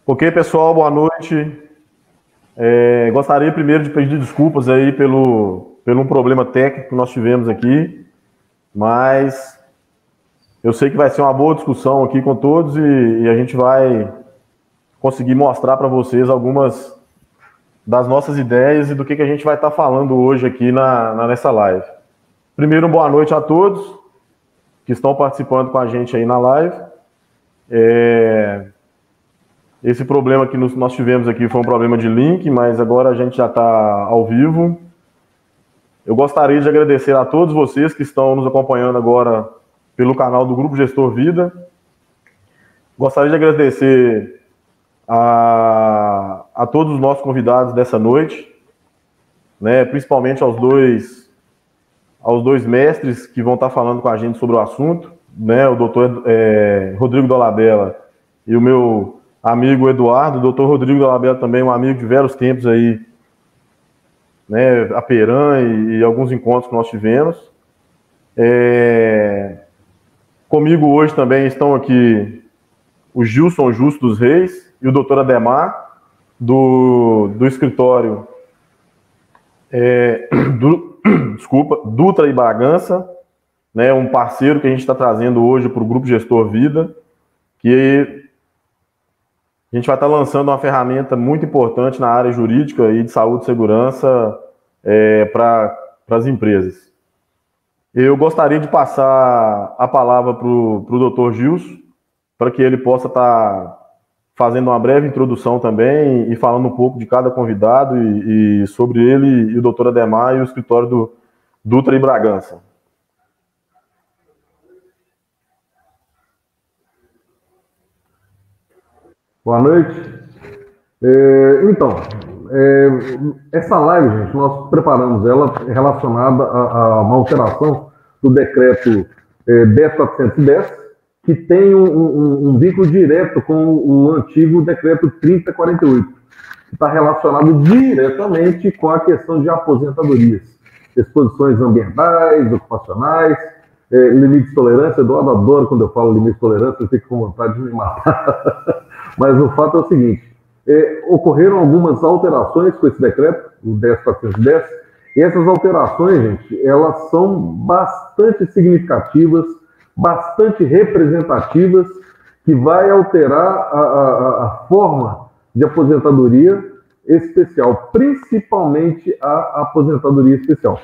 Ok, pessoal, boa noite. Gostaria primeiro de pedir desculpas aí pelo um problema técnico que nós tivemos aqui, mas eu sei que vai ser uma boa discussão aqui com todos e a gente vai conseguir mostrar para vocês algumas das nossas ideias e do que a gente vai estar falando hoje aqui nessa live. Primeiro, boa noite a todos que estão participando com a gente aí na live. Esse problema que nós tivemos aqui foi um problema de link, mas agora a gente já está ao vivo. Eu gostaria de agradecer a todos vocês que estão nos acompanhando agora pelo canal do Grupo Gestor Vida. Gostaria de agradecer a todos os nossos convidados dessa noite, né, principalmente aos dois mestres que vão estar falando com a gente sobre o assunto, né, o doutor Rodrigo Dolabella e o meu amigo Eduardo. O doutor Rodrigo Dolabella também é um amigo de vários tempos aí, né, a Peran e alguns encontros que nós tivemos. Comigo hoje também estão aqui o Gilson Justo dos Reis e o doutor Ademar, do escritório Dutra e Bragança, né, um parceiro que a gente está trazendo hoje para o Grupo Gestor Vida, que a gente vai estar lançando uma ferramenta muito importante na área jurídica e de saúde e segurança para as empresas. Eu gostaria de passar a palavra para o doutor Gilson, para que ele possa estar fazendo uma breve introdução também e falando um pouco de cada convidado e sobre ele e o doutor Ademar e o escritório do Dutra e Bragança. Boa noite. Essa live, gente, nós preparamos ela relacionada a uma alteração do decreto 10.410, que tem um vínculo direto com o antigo decreto 3048, que está relacionado diretamente com a questão de aposentadorias, exposições ambientais, ocupacionais, limite de tolerância. Eduardo adora quando eu falo limite de tolerância, eu fico com vontade de me matar. Mas o fato é o seguinte: ocorreram algumas alterações com esse decreto, o 10.410, e essas alterações, gente, elas são bastante significativas, bastante representativas, que vai alterar a forma de aposentadoria especial, principalmente a aposentadoria especial.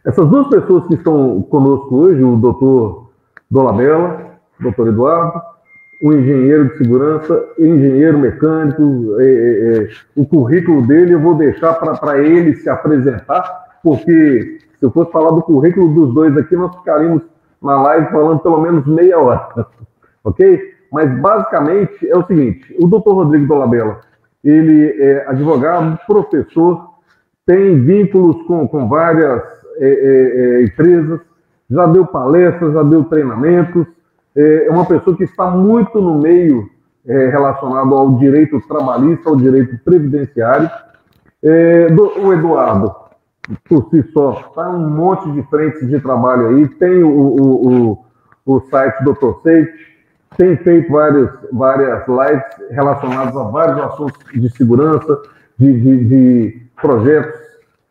Essas duas pessoas que estão conosco hoje, o doutor Dolabella, o doutor Eduardo, um engenheiro de segurança, engenheiro mecânico, o currículo dele eu vou deixar para ele se apresentar, porque se eu fosse falar do currículo dos dois aqui, nós ficaríamos na live falando pelo menos meia hora, ok? Mas basicamente é o seguinte: o doutor Rodrigo Dolabella, ele é advogado, professor, tem vínculos com várias empresas, já deu palestras, já deu treinamentos, é uma pessoa que está muito no meio relacionado ao direito trabalhista, ao direito previdenciário. O Eduardo, por si só, está em um monte de frentes de trabalho aí, tem o site Dr. Safety, tem feito várias lives relacionadas a vários assuntos de segurança, de projetos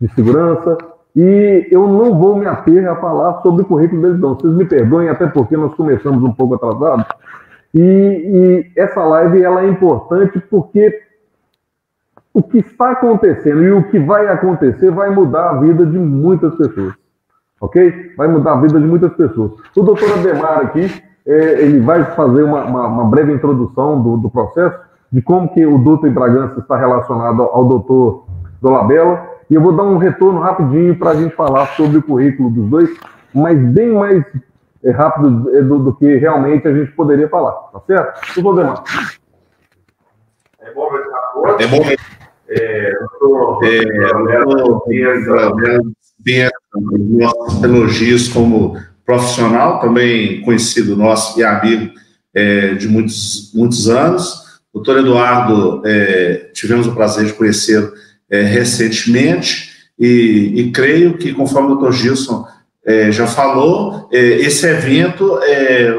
de segurança, e eu não vou me ater a falar sobre o currículo deles, não. Vocês me perdoem, até porque nós começamos um pouco atrasados, e essa live ela é importante porque o que está acontecendo e o que vai acontecer vai mudar a vida de muitas pessoas, ok? Vai mudar a vida de muitas pessoas. O doutor Ademar aqui, ele vai fazer uma breve introdução do processo, de como que o Dutra e Bragança está relacionado ao doutor Dolabella, e eu vou dar um retorno rapidinho para a gente falar sobre o currículo dos dois, mas bem mais rápido do que realmente a gente poderia falar, tá certo? Doutor Ademar. Bom noite a todos. Nossos elogios como profissional, também conhecido nosso e amigo de muitos anos. Doutor Eduardo, tivemos o prazer de conhecê-lo recentemente e creio que, conforme o doutor Gilson já falou, esse evento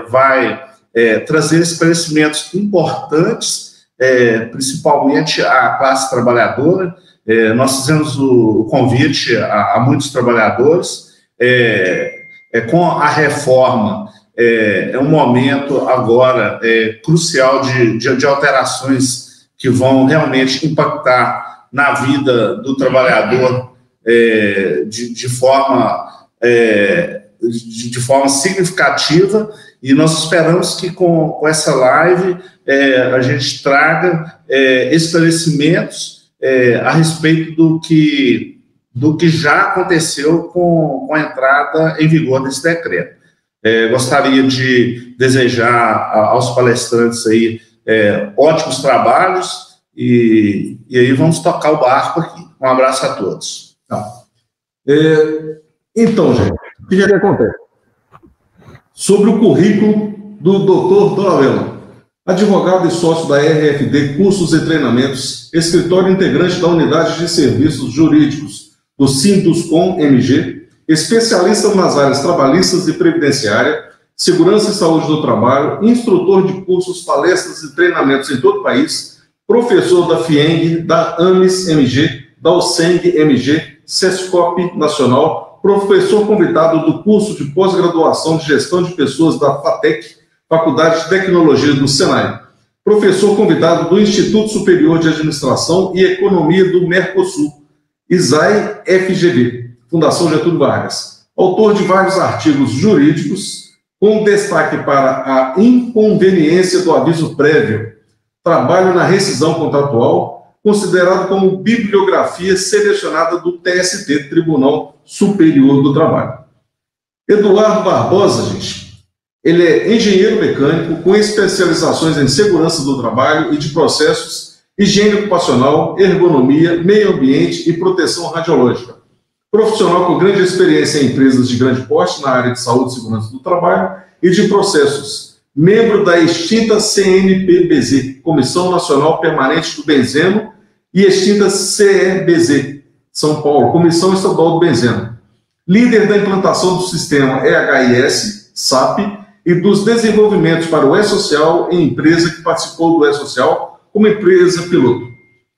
vai trazer esclarecimentos importantes principalmente a classe trabalhadora. Nós fizemos o convite a muitos trabalhadores. Com a reforma, é um momento agora crucial de alterações que vão realmente impactar na vida do trabalhador de forma significativa, e nós esperamos que com essa live a gente traga esclarecimentos a respeito do que já aconteceu com a entrada em vigor desse decreto. Gostaria de desejar aos palestrantes aí ótimos trabalhos e aí vamos tocar o barco aqui. Um abraço a todos. Tá. Então, gente, o que acontece? Sobre o currículo do Dr. Dolabella, advogado e sócio da RFD Cursos e Treinamentos, escritório integrante da Unidade de Serviços Jurídicos do Sinduscom-MG, especialista nas áreas trabalhistas e previdenciária, segurança e saúde do trabalho, instrutor de cursos, palestras e treinamentos em todo o país, professor da FIENG, da AMES-MG, da OSENG-MG, SESCOP Nacional, professor convidado do curso de pós-graduação de gestão de pessoas da FATEC, Faculdade de Tecnologia do Senai, professor convidado do Instituto Superior de Administração e Economia do Mercosul, ISAE-FGV, Fundação Getúlio Vargas, autor de vários artigos jurídicos, com destaque para a inconveniência do aviso prévio, trabalho na rescisão contratual, considerado como bibliografia selecionada do TST, Tribunal Superior do Trabalho. Eduardo Barbosa, gente, ele é engenheiro mecânico com especializações em segurança do trabalho e de processos, higiene ocupacional, ergonomia, meio ambiente e proteção radiológica. Profissional com grande experiência em empresas de grande porte na área de saúde e segurança do trabalho e de processos. Membro da extinta CNPBZ, Comissão Nacional Permanente do Benzeno, e extinta CEBZ, São Paulo, Comissão Estadual do Benzeno. Líder da implantação do sistema EHIS, SAP, e dos desenvolvimentos para o E-Social em empresa que participou do E-Social como empresa piloto.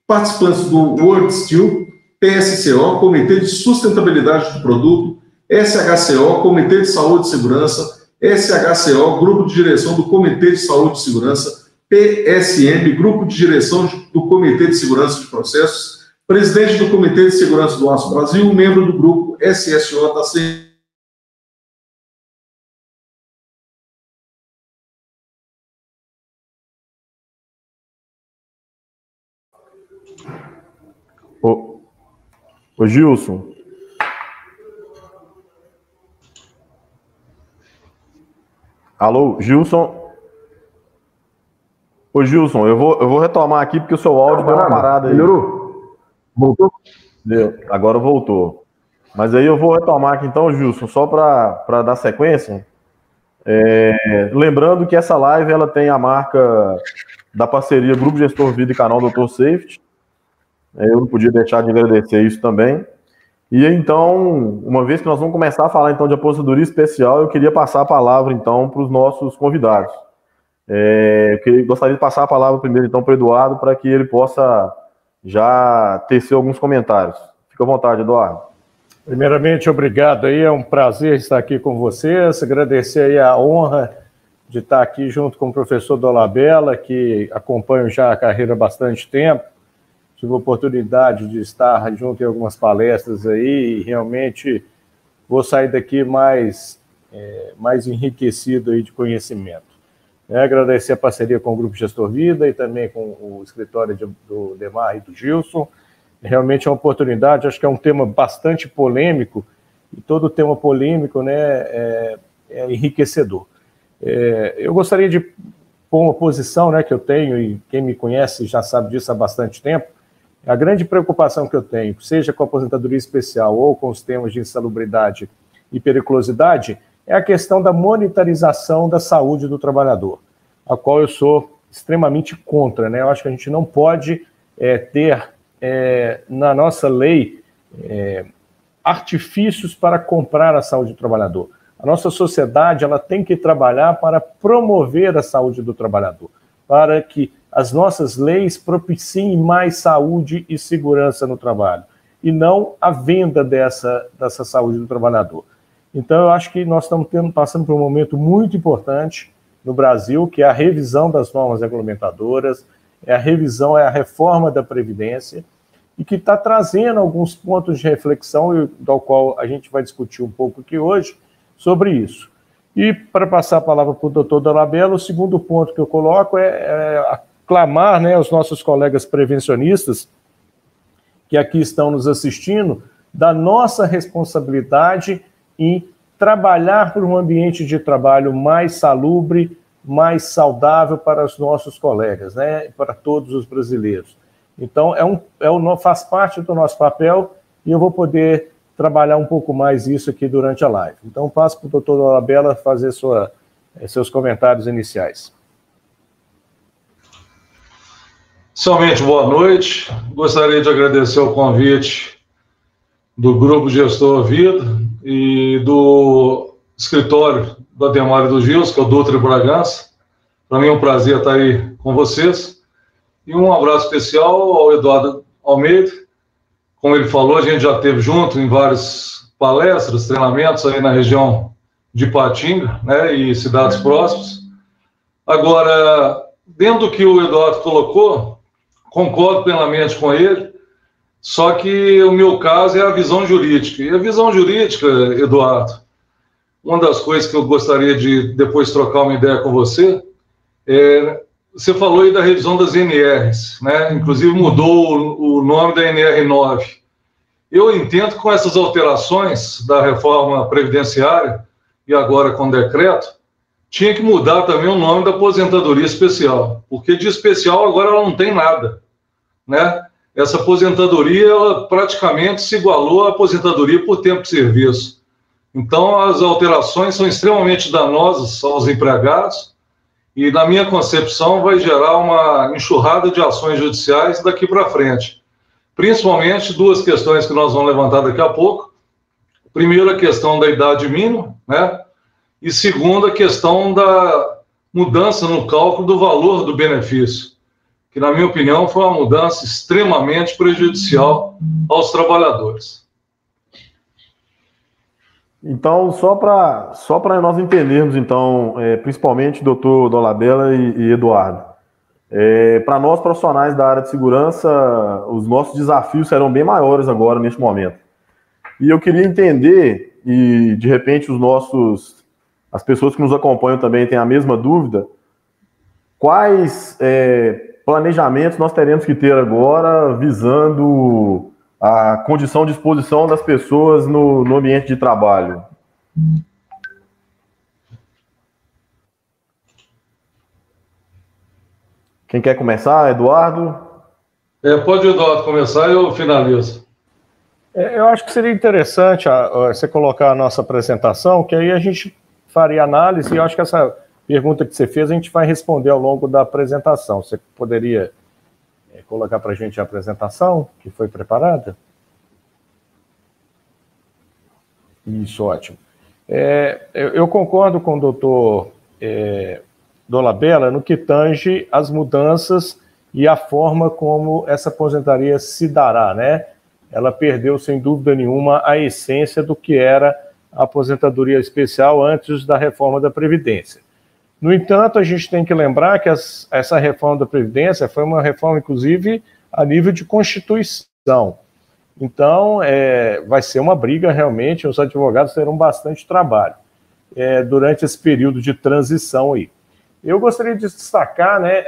Participantes do World Steel, PSCO, Comitê de Sustentabilidade do Produto, SHCO, Comitê de Saúde e Segurança, SHCO, Grupo de Direção do Comitê de Saúde e Segurança, PSM, Grupo de Direção do Comitê de Segurança de Processos, presidente do Comitê de Segurança do Aço Brasil, membro do Grupo SSO da CE. Ô Gilson. Alô, Gilson? Ô Gilson, eu vou retomar aqui porque o seu áudio deu uma parada aí. Melhorou? Voltou? Deu, agora voltou. Mas aí eu vou retomar aqui então, Gilson, só para dar sequência. Lembrando que essa live ela tem a marca da parceria Grupo Gestor Vida e Canal Dr. Safety. Eu não podia deixar de agradecer isso também. E então, uma vez que nós vamos começar a falar então de aposentadoria especial, eu queria passar a palavra então para os nossos convidados. Gostaria de passar a palavra primeiro então para o Eduardo, para que ele possa já tecer alguns comentários. Fica à vontade, Eduardo. Primeiramente, obrigado aí, é um prazer estar aqui com vocês, agradecer aí a honra de estar aqui junto com o professor Dolabella, que acompanho já a carreira há bastante tempo. Tive a oportunidade de estar junto em algumas palestras aí e realmente vou sair daqui mais enriquecido aí de conhecimento. Agradecer a parceria com o Grupo Gestor Vida e também com o escritório do Demar e do Gilson. Realmente é uma oportunidade, acho que é um tema bastante polêmico e todo tema polêmico, né, é enriquecedor. Eu gostaria de pôr uma posição, né, que eu tenho, e quem me conhece já sabe disso há bastante tempo. A grande preocupação que eu tenho, seja com a aposentadoria especial ou com os temas de insalubridade e periculosidade, é a questão da monetarização da saúde do trabalhador, a qual eu sou extremamente contra, né? Eu acho que a gente não pode ter na nossa lei artifícios para comprar a saúde do trabalhador. A nossa sociedade ela tem que trabalhar para promover a saúde do trabalhador, para que as nossas leis propiciem mais saúde e segurança no trabalho, e não a venda dessa saúde do trabalhador. Então, eu acho que nós estamos passando por um momento muito importante no Brasil, que é a revisão das normas regulamentadoras, é a reforma da Previdência, e que está trazendo alguns pontos de reflexão, do qual a gente vai discutir um pouco aqui hoje, sobre isso. E, para passar a palavra para o doutor Dolabella, o segundo ponto que eu coloco é aclamar, né, os nossos colegas prevencionistas que aqui estão nos assistindo, da nossa responsabilidade em trabalhar por um ambiente de trabalho mais salubre, mais saudável para os nossos colegas, né, para todos os brasileiros. Então, faz parte do nosso papel e eu vou poder trabalhar um pouco mais isso aqui durante a live. Então, passo para o doutor Dolabella fazer seus comentários iniciais. Somente boa noite. Gostaria de agradecer o convite do Grupo Gestor Vida e do escritório do Ademar e do Gils, que é o Dutra e Bragança. Para mim é um prazer estar aí com vocês. E um abraço especial ao Eduardo Almeida. Como ele falou, a gente já esteve junto em várias palestras, treinamentos aí na região de Ipatinga, né, e cidades próximas. Agora, dentro do que o Eduardo colocou, concordo plenamente com ele, só que o meu caso é a visão jurídica. E a visão jurídica, Eduardo, uma das coisas que eu gostaria de depois trocar uma ideia com você, você falou aí da revisão das NRs, né? Inclusive mudou o nome da NR9. Eu entendo que com essas alterações da reforma previdenciária, e agora com decreto, tinha que mudar também o nome da aposentadoria especial, porque de especial agora ela não tem nada, né? Essa aposentadoria, ela praticamente se igualou à aposentadoria por tempo de serviço. Então, as alterações são extremamente danosas aos empregados e, na minha concepção, vai gerar uma enxurrada de ações judiciais daqui para frente. Principalmente duas questões que nós vamos levantar daqui a pouco. Primeiro, a questão da idade mínima, né? E segundo, a questão da mudança no cálculo do valor do benefício, que, na minha opinião, foi uma mudança extremamente prejudicial aos trabalhadores. Então, só para nós entendermos, então, principalmente doutor Dolabella e Eduardo, para nós profissionais da área de segurança, os nossos desafios serão bem maiores agora, neste momento. E eu queria entender, e de repente as pessoas que nos acompanham também têm a mesma dúvida, quais planejamentos nós teremos que ter agora visando a condição de exposição das pessoas no ambiente de trabalho? Quem quer começar? Eduardo? Pode o Eduardo começar e eu finalizo. Eu acho que seria interessante você colocar a nossa apresentação, que aí a gente faria análise, e eu acho que essa pergunta que você fez a gente vai responder ao longo da apresentação. Você poderia colocar para a gente a apresentação que foi preparada? Isso, ótimo. Eu concordo com o doutor Dolabella no que tange as mudanças e a forma como essa aposentadoria se dará, né? Ela perdeu, sem dúvida nenhuma, a essência do que era a aposentadoria especial antes da reforma da Previdência. No entanto, a gente tem que lembrar que essa reforma da Previdência foi uma reforma, inclusive, a nível de Constituição. Então, vai ser uma briga, realmente, os advogados terão bastante trabalho durante esse período de transição aí. Eu gostaria de destacar, né,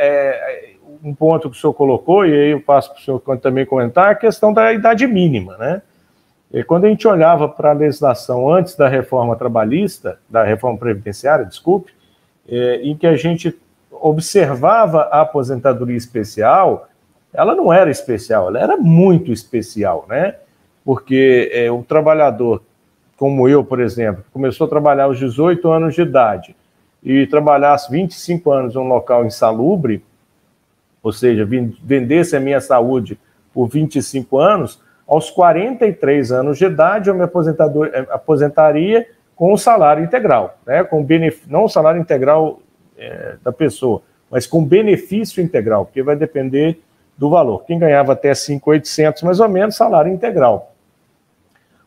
um ponto que o senhor colocou, e aí eu passo para o senhor também comentar, a questão da idade mínima, né? Quando a gente olhava para a legislação antes da reforma trabalhista, da reforma previdenciária, desculpe, em que a gente observava a aposentadoria especial, ela não era especial, ela era muito especial, né? Porque o trabalhador, como eu, por exemplo, começou a trabalhar aos 18 anos de idade e trabalhasse 25 anos em um local insalubre, ou seja, vendesse a minha saúde por 25 anos, aos 43 anos de idade eu me aposentaria com o salário integral, né? Com não o salário integral da pessoa, mas com benefício integral, porque vai depender do valor. Quem ganhava até 5.800, mais ou menos, salário integral.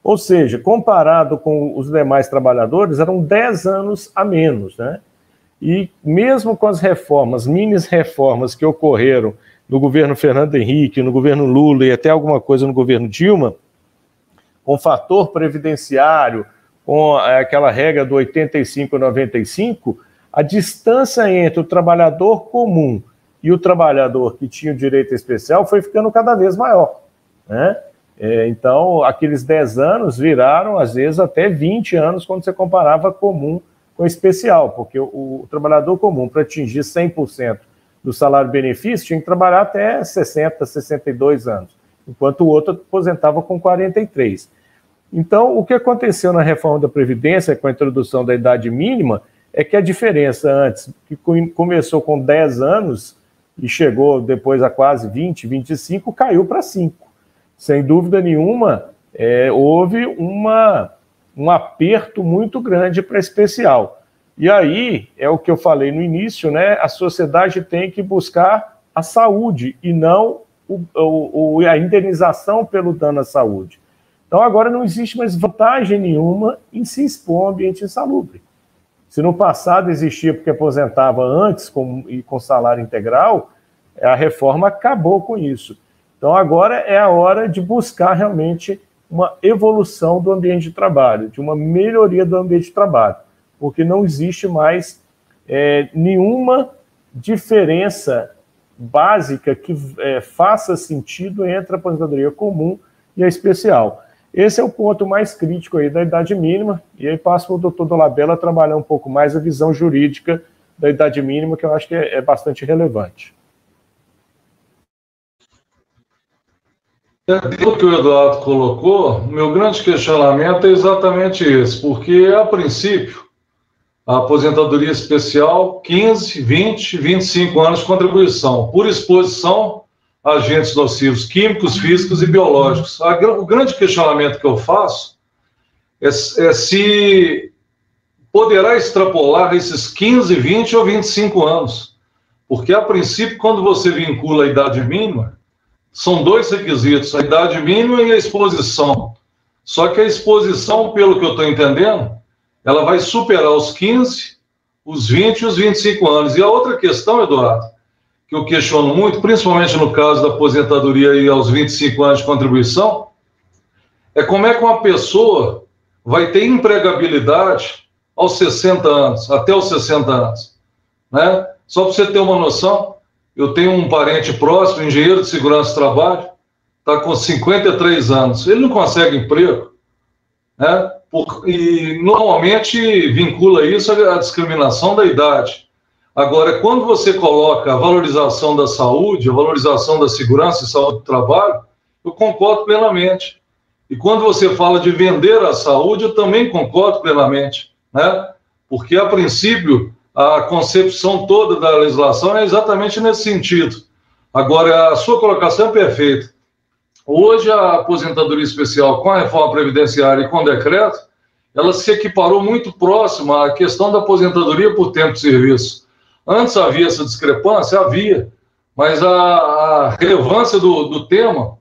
Ou seja, comparado com os demais trabalhadores, eram 10 anos a menos, né? E mesmo com as reformas, mini-reformas que ocorreram no governo Fernando Henrique, no governo Lula e até alguma coisa no governo Dilma, com fator previdenciário, com aquela regra do 85-95, a distância entre o trabalhador comum e o trabalhador que tinha o direito especial foi ficando cada vez maior, né? Então, aqueles 10 anos viraram, às vezes, até 20 anos quando você comparava comum com especial, porque o trabalhador comum, para atingir 100% do salário-benefício, tinha que trabalhar até 60, 62 anos, enquanto o outro aposentava com 43. Então, o que aconteceu na reforma da Previdência, com a introdução da idade mínima, é que a diferença antes, que começou com 10 anos e chegou depois a quase 20, 25, caiu para 5. Sem dúvida nenhuma, houve um aperto muito grande para especial. E aí, é o que eu falei no início, né? A sociedade tem que buscar a saúde e não a indenização pelo dano à saúde. Então, agora não existe mais vantagem nenhuma em se expor a um ambiente insalubre. Se no passado existia porque aposentava antes com salário integral, a reforma acabou com isso. Então, agora é a hora de buscar realmente uma evolução do ambiente de trabalho, de uma melhoria do ambiente de trabalho, porque não existe mais nenhuma diferença básica que faça sentido entre a aposentadoria comum e a especial. Esse é o ponto mais crítico aí da idade mínima, e aí passo para o doutor Dolabella trabalhar um pouco mais a visão jurídica da idade mínima, que eu acho que é bastante relevante. Pelo que o Eduardo colocou, o meu grande questionamento é exatamente esse, porque, a princípio, a aposentadoria especial, 15, 20, 25 anos de contribuição, por exposição a agentes nocivos químicos, físicos e biológicos. O grande questionamento que eu faço é se poderá extrapolar esses 15, 20 ou 25 anos, porque, a princípio, quando você vincula a idade mínima, são dois requisitos, a idade mínima e a exposição. Só que a exposição, pelo que eu estou entendendo, ela vai superar os 15, os 20 e os 25 anos. E a outra questão, Eduardo, que eu questiono muito, principalmente no caso da aposentadoria e aos 25 anos de contribuição, é como é que uma pessoa vai ter empregabilidade aos 60 anos, até os 60 anos. Né? Só para você ter uma noção, eu tenho um parente próximo, engenheiro de segurança do trabalho, está com 53 anos. Ele não consegue emprego, né? E normalmente vincula isso à discriminação da idade. Agora, quando você coloca a valorização da saúde, a valorização da segurança e saúde do trabalho, eu concordo plenamente. E quando você fala de vender a saúde, eu também concordo plenamente, né? Porque, a princípio, a concepção toda da legislação é exatamente nesse sentido. Agora, a sua colocação é perfeita. Hoje, a aposentadoria especial, com a reforma previdenciária e com o decreto, ela se equiparou muito próxima à questão da aposentadoria por tempo de serviço. Antes havia essa discrepância? Havia. Mas a relevância do tema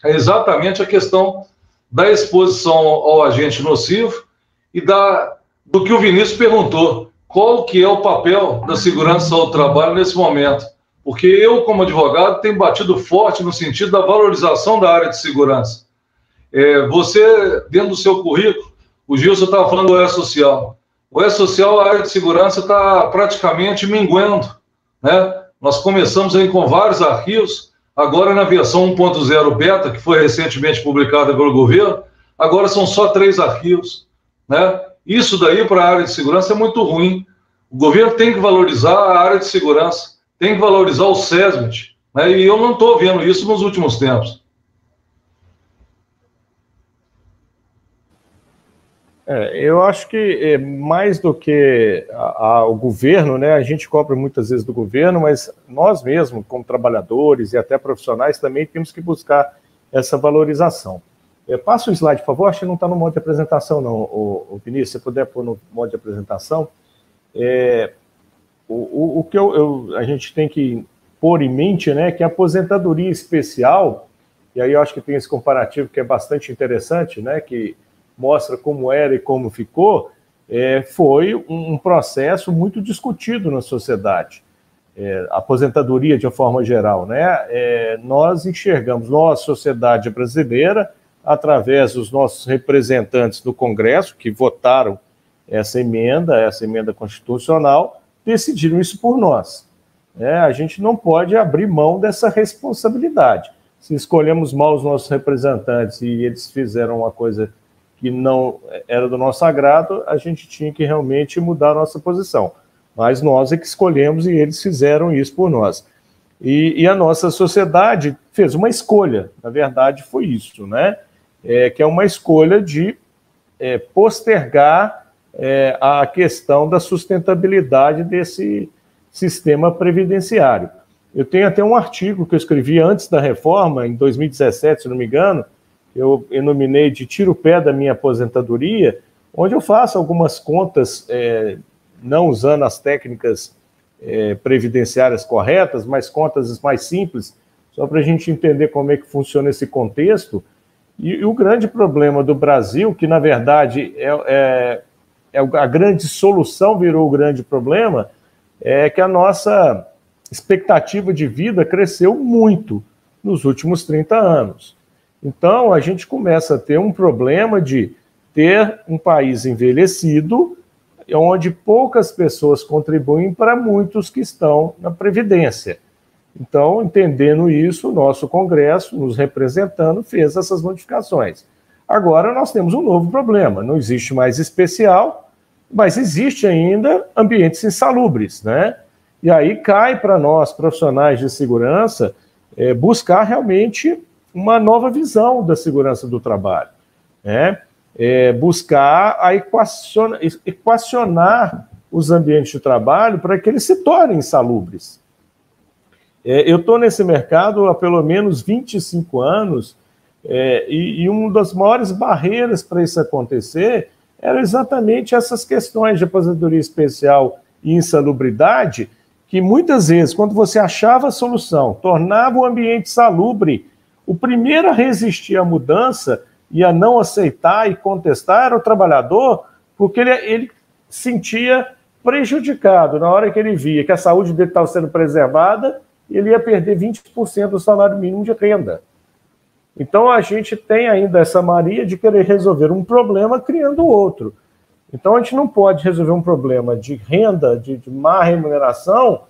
é exatamente a questão da exposição ao agente nocivo e do que o Vinícius perguntou. Qual que é o papel da segurança e saúde do trabalho nesse momento? Porque eu, como advogado, tenho batido forte no sentido da valorização da área de segurança. Você, dentro do seu currículo, o Gilson estava falando do E-Social. O E-Social, a área de segurança está praticamente minguando, né? Nós começamos aí com vários arquivos, agora na versão 1.0 beta, que foi recentemente publicada pelo governo, agora são só 3 arquivos, né? Isso daí para a área de segurança é muito ruim. O governo tem que valorizar a área de segurança, tem que valorizar o SESMIT, né? E eu não estou vendo isso nos últimos tempos. Eu acho que mais do que o governo, né, a gente cobra muitas vezes do governo, mas nós mesmos, como trabalhadores e até profissionais, também temos que buscar essa valorização. Passa o slide, por favor. Acho que não está no modo de apresentação, não, o Vinícius. Se puder pôr no modo de apresentação. o que a gente tem que pôr em mente, né, que a aposentadoria especial, e aí eu acho que tem esse comparativo que é bastante interessante, né, que mostra como era e como ficou, foi um processo muito discutido na sociedade. A aposentadoria de uma forma geral, né? Nós enxergamos, nós, sociedade brasileira, através dos nossos representantes do Congresso, que votaram essa emenda constitucional, decidiram isso por nós. A gente não pode abrir mão dessa responsabilidade. Se escolhemos mal os nossos representantes e eles fizeram uma coisa que não era do nosso agrado, a gente tinha que realmente mudar a nossa posição. Mas nós é que escolhemos e eles fizeram isso por nós. E a nossa sociedade fez uma escolha, na verdade foi isso, né? Que é uma escolha de postergar a questão da sustentabilidade desse sistema previdenciário. Eu tenho até um artigo que eu escrevi antes da reforma, em 2017, se não me engano, eu denominei de tiro o pé da minha aposentadoria, onde eu faço algumas contas, não usando as técnicas previdenciárias corretas, mas contas mais simples, só para a gente entender como é que funciona esse contexto. E o grande problema do Brasil, que na verdade a grande solução virou o grande problema, é que a nossa expectativa de vida cresceu muito nos últimos 30 anos. Então, a gente começa a ter um problema de ter um país envelhecido, onde poucas pessoas contribuem para muitos que estão na Previdência. Então, entendendo isso, o nosso Congresso, nos representando, fez essas modificações. Agora, nós temos um novo problema. Não existe mais especial, mas existe ainda ambientes insalubres, né? E aí cai para nós, profissionais de segurança, buscar realmente uma nova visão da segurança do trabalho, né? Buscar equacionar os ambientes de trabalho para que eles se tornem insalubres. Eu estou nesse mercado há pelo menos 25 anos e uma das maiores barreiras para isso acontecer eram exatamente essas questões de aposentadoria especial e insalubridade, que muitas vezes, quando você achava a solução, tornava o ambiente salubre, o primeiro a resistir à mudança e a não aceitar e contestar era o trabalhador, porque ele sentia prejudicado na hora que ele via que a saúde dele estava sendo preservada, ele ia perder 20% do salário mínimo de renda. Então, a gente tem ainda essa mania de querer resolver um problema criando outro. Então, a gente não pode resolver um problema de renda, de má remuneração,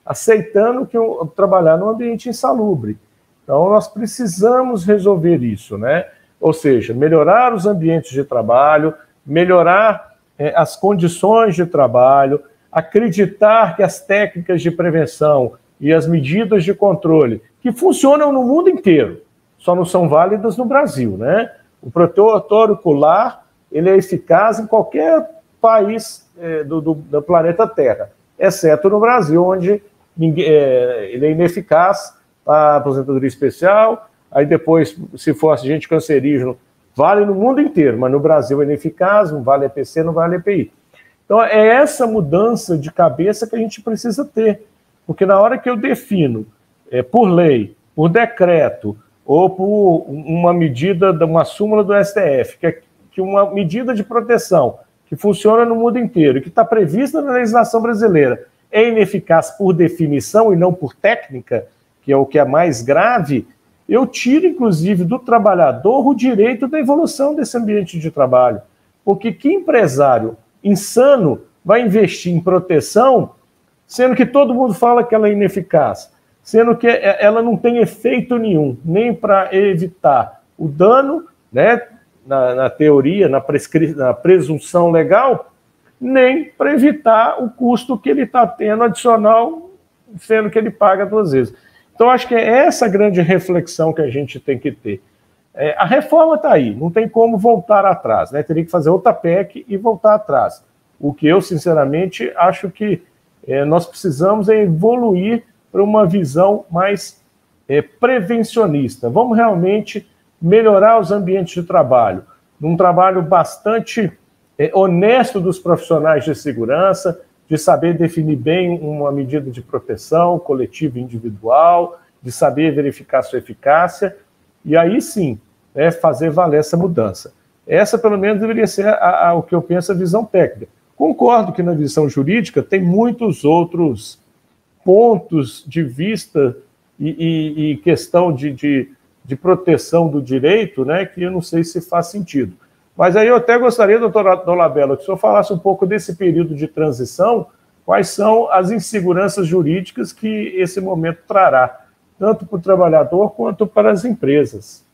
aceitando que trabalhar num ambiente insalubre. Então, nós precisamos resolver isso, né? Ou seja, melhorar os ambientes de trabalho, melhorar as condições de trabalho, acreditar que as técnicas de prevenção e as medidas de controle, que funcionam no mundo inteiro, só não são válidas no Brasil, né? O protetor ocular, ele é eficaz em qualquer país do planeta Terra, exceto no Brasil, onde ele é ineficaz para a aposentadoria especial, aí depois, se for agente cancerígeno, vale no mundo inteiro, mas no Brasil é ineficaz, não vale EPC, não vale EPI. Então, é essa mudança de cabeça que a gente precisa ter, porque na hora que eu defino, por lei, por decreto, ou por uma medida, uma súmula do STF, que uma medida de proteção que funciona no mundo inteiro, que está prevista na legislação brasileira, é ineficaz por definição e não por técnica, que é o que é mais grave, eu tiro, inclusive, do trabalhador o direito da evolução desse ambiente de trabalho. Porque que empresário insano vai investir em proteção, sendo que todo mundo fala que ela é ineficaz, sendo que ela não tem efeito nenhum, nem para evitar o dano, né, na teoria, na presunção legal, nem para evitar o custo que ele está tendo adicional, sendo que ele paga 2 vezes. Então, acho que é essa grande reflexão que a gente tem que ter. A reforma está aí, não tem como voltar atrás, né? Teria que fazer outra PEC e voltar atrás. O que eu, sinceramente, acho que nós precisamos evoluir para uma visão mais prevencionista. Vamos realmente melhorar os ambientes de trabalho, num trabalho bastante honesto dos profissionais de segurança, de saber definir bem uma medida de proteção coletiva e individual, de saber verificar sua eficácia, e aí sim, né, fazer valer essa mudança. Essa, pelo menos, deveria ser o que eu penso, a visão técnica. Concordo que na visão jurídica tem muitos outros pontos de vista e questão de proteção do direito, né, que eu não sei se faz sentido. Mas aí eu até gostaria, doutor Dolabella, que o senhor falasse um pouco desse período de transição, quais são as inseguranças jurídicas que esse momento trará, tanto para o trabalhador quanto para as empresas.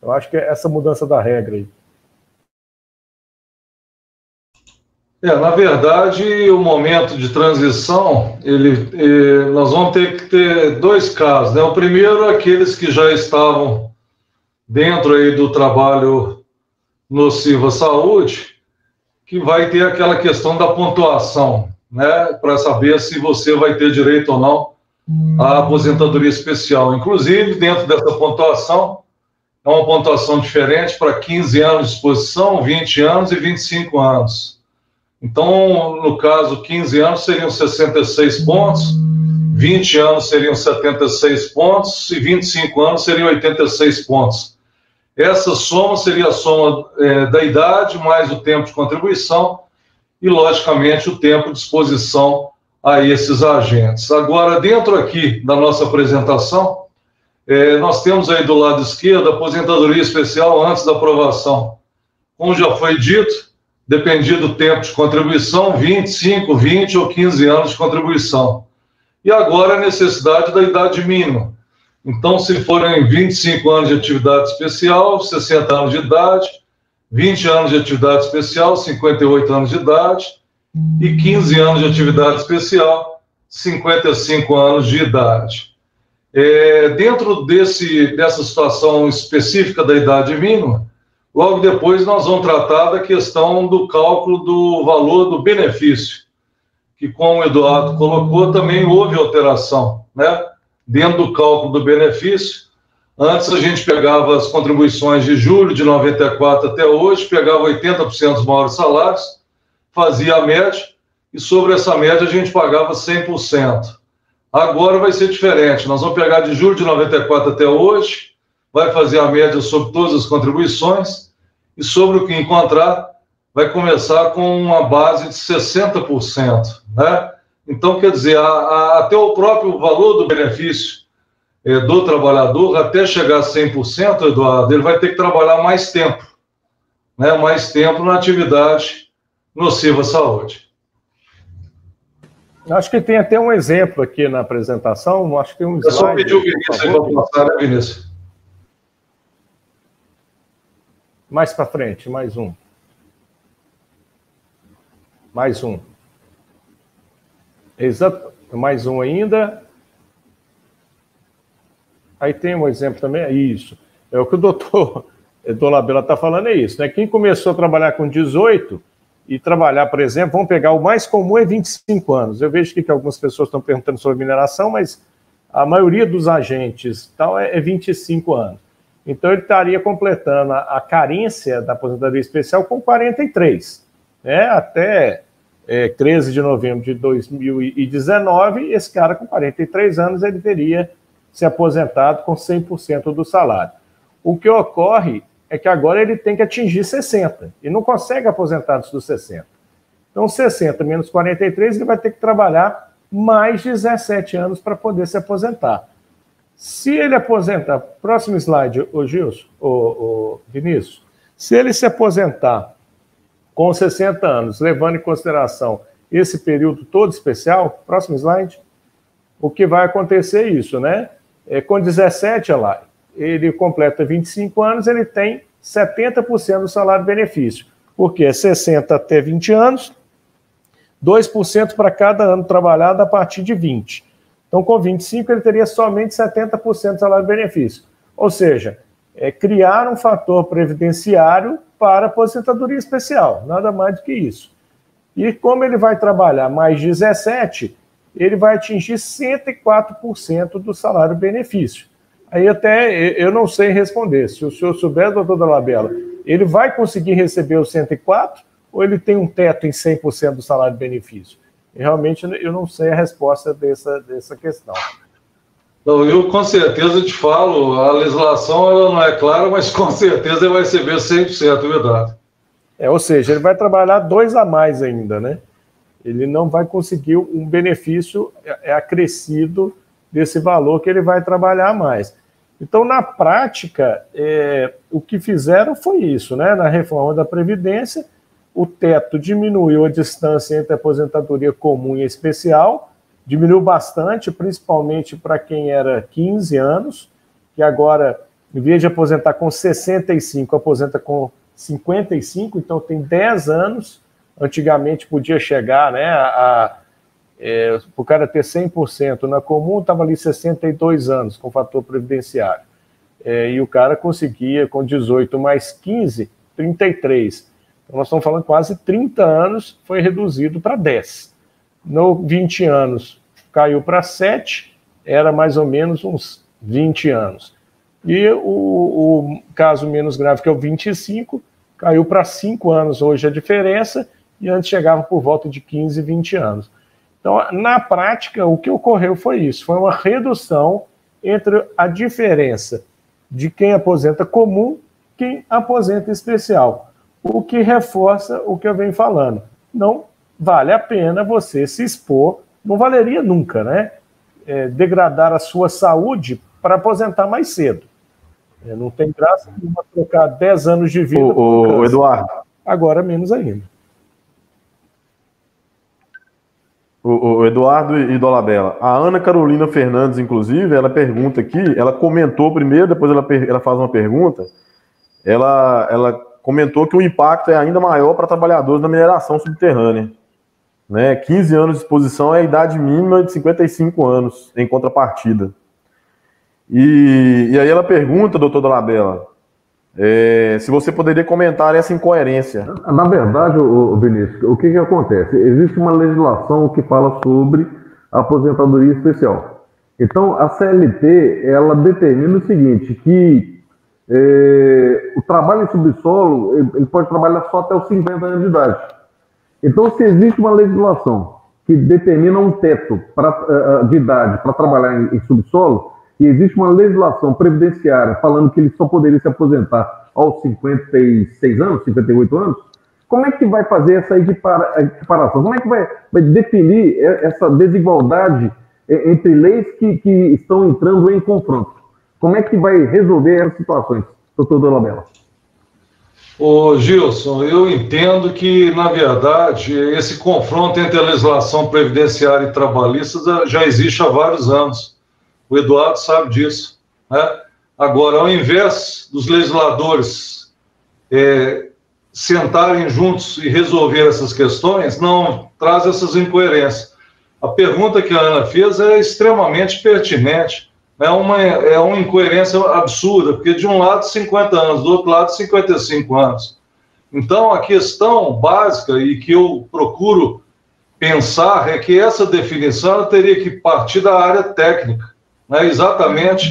Eu acho que é essa mudança da regra aí. Na verdade, o momento de transição, nós vamos ter que ter dois casos, né? O primeiro, aqueles que já estavam dentro aí do trabalho nocivo à saúde, que vai ter aquela questão da pontuação, né? Para saber se você vai ter direito ou não à aposentadoria especial. Inclusive, dentro dessa pontuação, é uma pontuação diferente para 15 anos de exposição, 20 anos e 25 anos. Então, no caso, 15 anos seriam 66 pontos, 20 anos seriam 76 pontos e 25 anos seriam 86 pontos. Essa soma seria a soma da idade mais o tempo de contribuição e, logicamente, o tempo de exposição a esses agentes. Agora, dentro aqui da nossa apresentação, nós temos aí do lado esquerdo a aposentadoria especial antes da aprovação. Como já foi dito, dependia do tempo de contribuição, 25, 20 ou 15 anos de contribuição. E agora a necessidade da idade mínima. Então, se forem 25 anos de atividade especial, 60 anos de idade, 20 anos de atividade especial, 58 anos de idade, e 15 anos de atividade especial, 55 anos de idade. Dentro dessa situação específica da idade mínima, logo depois nós vamos tratar da questão do cálculo do valor do benefício, que, como o Eduardo colocou, também houve alteração, né? Dentro do cálculo do benefício, antes a gente pegava as contribuições de julho de 94 até hoje, pegava 80% dos maiores salários, fazia a média, e sobre essa média a gente pagava 100%. Agora vai ser diferente, nós vamos pegar de julho de 94 até hoje, vai fazer a média sobre todas as contribuições, e sobre o que encontrar, vai começar com uma base de 60%, né? Então, quer dizer, até o próprio valor do benefício do trabalhador, até chegar a 100%, Eduardo, ele vai ter que trabalhar mais tempo, né? Mais tempo na atividade nociva à saúde. Acho que tem até um exemplo aqui na apresentação, acho que tem um slide. Eu só pedi o Vinícius aí para passar, né, Vinícius? Mais para frente, mais um. Mais um. Exato, mais um ainda. Aí tem um exemplo também, é isso. É o que o doutor Dolabella está falando, é isso, né? Quem começou a trabalhar com 18 e trabalhar, por exemplo, vamos pegar o mais comum é 25 anos. Eu vejo que algumas pessoas estão perguntando sobre mineração, mas a maioria dos agentes tal é 25 anos. Então, ele estaria completando a carência da aposentadoria especial com 43, né? Até 13 de novembro de 2019, esse cara com 43 anos, ele teria se aposentado com 100% do salário. O que ocorre é que agora ele tem que atingir 60, e não consegue aposentar antes dos 60. Então, 60 menos 43, ele vai ter que trabalhar mais 17 anos para poder se aposentar. Se ele aposentar, próximo slide, Gilson, Vinícius, se ele se aposentar com 60 anos, levando em consideração esse período todo especial, próximo slide, o que vai acontecer é isso, né? Com 17, olha lá, ele completa 25 anos, ele tem 70% do salário-benefício, porque é 60 até 20 anos, 2% para cada ano trabalhado a partir de 20. Então, com 25, ele teria somente 70% do salário-benefício. Ou seja, criar um fator previdenciário para aposentadoria especial, nada mais do que isso. E como ele vai trabalhar mais 17, ele vai atingir 104% do salário-benefício. Aí até eu não sei responder. Se o senhor souber, doutor Dolabella, ele vai conseguir receber os 104 ou ele tem um teto em 100% do salário-benefício? Realmente eu não sei a resposta dessa questão. Então, eu com certeza te falo, a legislação ela não é clara, mas com certeza ele vai receber 100%, verdade. Ou seja, ele vai trabalhar 2 a mais ainda, né? Ele não vai conseguir um benefício acrescido desse valor que ele vai trabalhar mais. Então, na prática, o que fizeram foi isso, né? Na reforma da Previdência, o teto diminuiu a distância entre a aposentadoria comum e especial, diminuiu bastante, principalmente para quem era 15 anos, que agora, em vez de aposentar com 65, aposenta com 55, então tem 10 anos. Antigamente podia chegar, né, o cara ter 100% na comum, estava ali 62 anos com fator previdenciário. E o cara conseguia, com 18 mais 15, 33. Então nós estamos falando quase 30 anos, foi reduzido para 10. No 20 anos caiu para 7, era mais ou menos uns 20 anos. E o caso menos grave, que é o 25, caiu para 5 anos hoje a diferença, e antes chegava por volta de 15, 20 anos. Então, na prática, o que ocorreu foi isso, foi uma redução entre a diferença de quem aposenta comum e quem aposenta especial, o que reforça o que eu venho falando. Não vale a pena você se expor, não valeria nunca, né? Degradar a sua saúde para aposentar mais cedo. Não tem graça nenhuma trocar 10 anos de vida o Eduardo. Agora menos ainda. O Eduardo e Dolabella. A Ana Carolina Fernandes, inclusive, ela pergunta aqui, ela comentou primeiro, depois ela faz uma pergunta. Ela comentou que o impacto é ainda maior para trabalhadores da mineração subterrânea. Né? 15 anos de exposição é a idade mínima de 55 anos, em contrapartida. E aí ela pergunta, doutor Dolabella, se você poderia comentar essa incoerência. Na verdade, Vinícius, o que acontece? Existe uma legislação que fala sobre a aposentadoria especial. Então, a CLT, ela determina o seguinte, que o trabalho em subsolo, ele pode trabalhar só até os 50 anos de idade. Então, se existe uma legislação que determina um teto de idade para trabalhar em subsolo, e existe uma legislação previdenciária falando que ele só poderia se aposentar aos 56 anos, 58 anos, como é que vai fazer essa equiparação? Como é que vai definir essa desigualdade entre leis que estão entrando em confronto? Como é que vai resolver essas situações, doutor Dolabella? Ô Gilson, eu entendo que, na verdade, esse confronto entre a legislação previdenciária e trabalhista já existe há vários anos. O Eduardo sabe disso, né? Agora, ao invés dos legisladores sentarem juntos e resolver essas questões, não traz essas incoerências. A pergunta que a Ana fez é extremamente pertinente. É uma incoerência absurda, porque de um lado 50 anos, do outro lado 55 anos. Então, a questão básica e que eu procuro pensar é que essa definição ela teria que partir da área técnica, né? Exatamente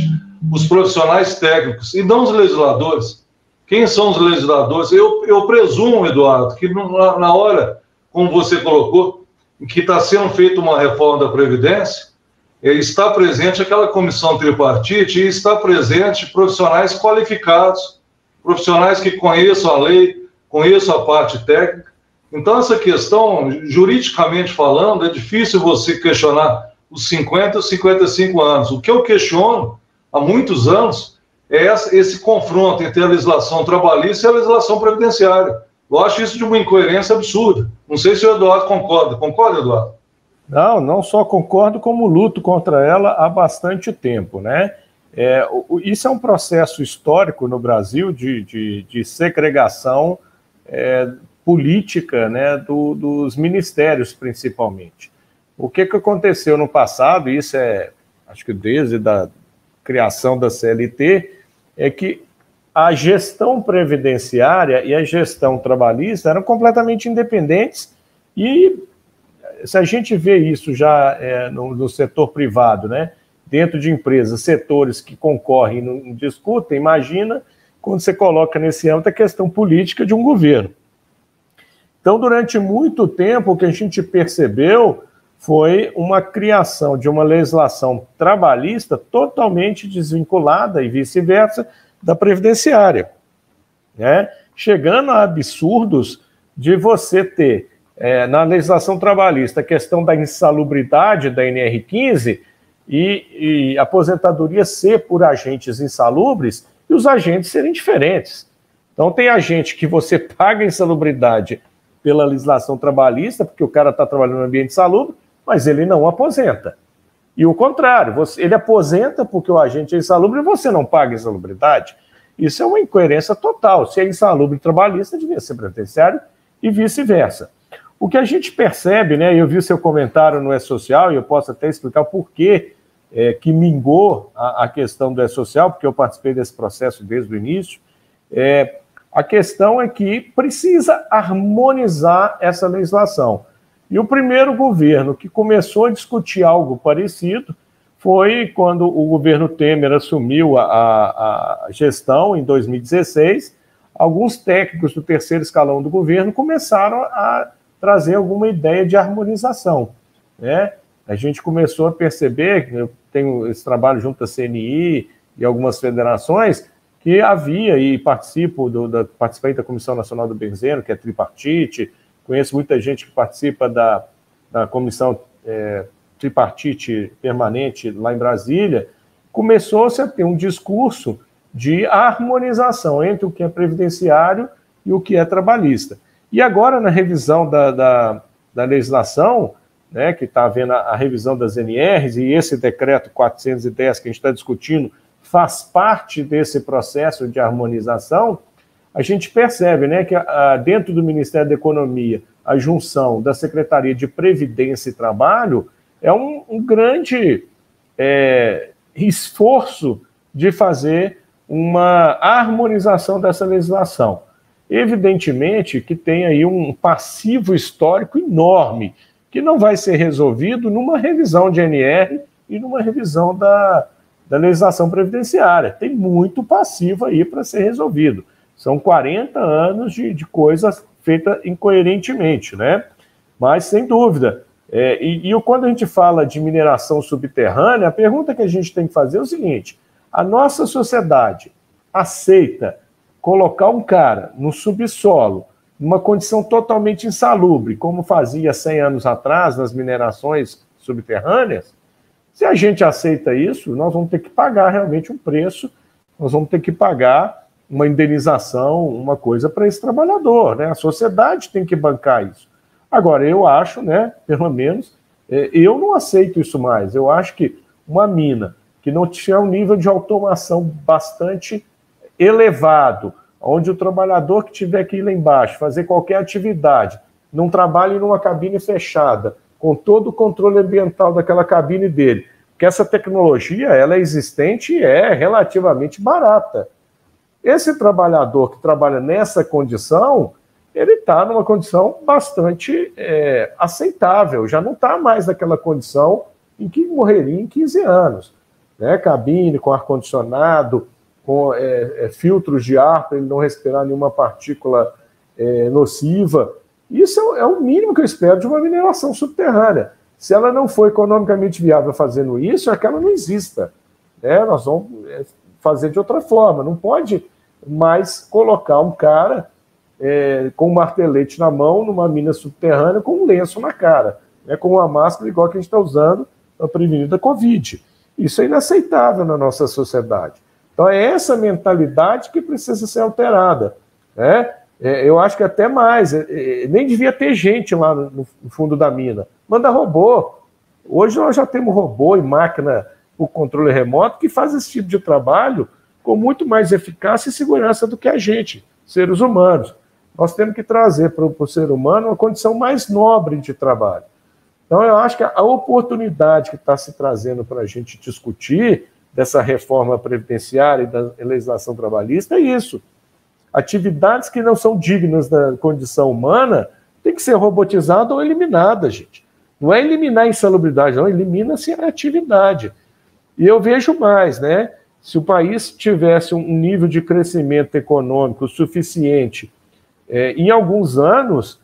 os profissionais técnicos, e não os legisladores. Quem são os legisladores? Eu presumo, Eduardo, que na hora, como você colocou, em que está sendo feita uma reforma da Previdência, está presente aquela comissão tripartite e está presente profissionais qualificados, profissionais que conheçam a lei, conheçam a parte técnica. Então, essa questão, juridicamente falando, é difícil você questionar os 50 e os 55 anos. O que eu questiono há muitos anos é esse confronto entre a legislação trabalhista e a legislação previdenciária. Eu acho isso de uma incoerência absurda. Não sei se o Eduardo concorda. Concorda, Eduardo? Não só concordo, como luto contra ela há bastante tempo, né? Isso é um processo histórico no Brasil de segregação política, né, dos ministérios, principalmente. O que aconteceu no passado, isso acho que desde a criação da CLT, é que a gestão previdenciária e a gestão trabalhista eram completamente independentes e se a gente vê isso já no setor privado, né, dentro de empresas, setores que concorrem e não discutem, imagina quando você coloca nesse âmbito a questão política de um governo. Então, durante muito tempo, o que a gente percebeu foi uma criação de uma legislação trabalhista totalmente desvinculada e vice-versa da previdenciária, né? Chegando a absurdos de você ter, na legislação trabalhista, a questão da insalubridade da NR15 e aposentadoria ser por agentes insalubres e os agentes serem diferentes. Então, tem agente que você paga insalubridade pela legislação trabalhista, porque o cara está trabalhando no ambiente insalubre, mas ele não aposenta. E o contrário, ele aposenta porque o agente é insalubre e você não paga insalubridade. Isso é uma incoerência total. Se é insalubre trabalhista, devia ser previdenciário e vice-versa. O que a gente percebe, né, eu vi seu comentário no E-Social, e eu posso até explicar o porquê que mingou a questão do E-Social, porque eu participei desse processo desde o início. A questão é que precisa harmonizar essa legislação. E o primeiro governo que começou a discutir algo parecido foi quando o governo Temer assumiu a gestão, em 2016. Alguns técnicos do terceiro escalão do governo começaram a trazer alguma ideia de harmonização, né? A gente começou a perceber, eu tenho esse trabalho junto à CNI e algumas federações, que havia, e participei da Comissão Nacional do Benzeno, que é tripartite, conheço muita gente que participa da Comissão Tripartite Permanente lá em Brasília. Começou-se a ter um discurso de harmonização entre o que é previdenciário e o que é trabalhista. E agora, na revisão da legislação, né, que está havendo a revisão das NRs, e esse decreto 410 que a gente está discutindo faz parte desse processo de harmonização, a gente percebe, né, que dentro do Ministério da Economia, a junção da Secretaria de Previdência e Trabalho é um grande esforço de fazer uma harmonização dessa legislação. Evidentemente que tem aí um passivo histórico enorme, que não vai ser resolvido numa revisão de NR e numa revisão da legislação previdenciária. Tem muito passivo aí para ser resolvido. São 40 anos de coisas feitas incoerentemente, né? Mas, sem dúvida, quando a gente fala de mineração subterrânea, a pergunta que a gente tem que fazer é o seguinte: a nossa sociedade aceita colocar um cara no subsolo, numa condição totalmente insalubre, como fazia 100 anos atrás nas minerações subterrâneas? Se a gente aceita isso, nós vamos ter que pagar realmente um preço, nós vamos ter que pagar uma indenização, uma coisa para esse trabalhador, né? A sociedade tem que bancar isso. Agora, eu acho, né, pelo menos, eu não aceito isso mais. Eu acho que uma mina que não tiver um nível de automação bastante elevado, onde o trabalhador que tiver que ir lá embaixo, fazer qualquer atividade, não trabalhe numa cabine fechada, com todo o controle ambiental daquela cabine dele, porque essa tecnologia, ela é existente e é relativamente barata. Esse trabalhador que trabalha nessa condição, ele está numa condição bastante aceitável, já não está mais naquela condição em que morreria em 15 anos. Né? Cabine com ar-condicionado, com filtros de ar para ele não respirar nenhuma partícula nociva. Isso é o mínimo que eu espero de uma mineração subterrânea. Se ela não for economicamente viável fazendo isso, é que ela não exista. Né? Nós vamos fazer de outra forma. Não pode mais colocar um cara com um martelete na mão, numa mina subterrânea, com um lenço na cara, né? Com uma máscara igual que a gente está usando para prevenir da Covid. Isso é inaceitável na nossa sociedade. Então é essa mentalidade que precisa ser alterada, né? Eu acho que até mais, nem devia ter gente lá no fundo da mina. Manda robô. Hoje nós já temos robô e máquina por controle remoto que faz esse tipo de trabalho com muito mais eficácia e segurança do que a gente, seres humanos. Nós temos que trazer para o ser humano uma condição mais nobre de trabalho. Então eu acho que a oportunidade que está se trazendo para a gente discutir dessa reforma previdenciária e da legislação trabalhista é isso. Atividades que não são dignas da condição humana têm que ser robotizadas ou eliminadas, gente. Não é eliminar a insalubridade, não, elimina-se a atividade. E eu vejo mais, né? Se o país tivesse um nível de crescimento econômico suficiente, em alguns anos,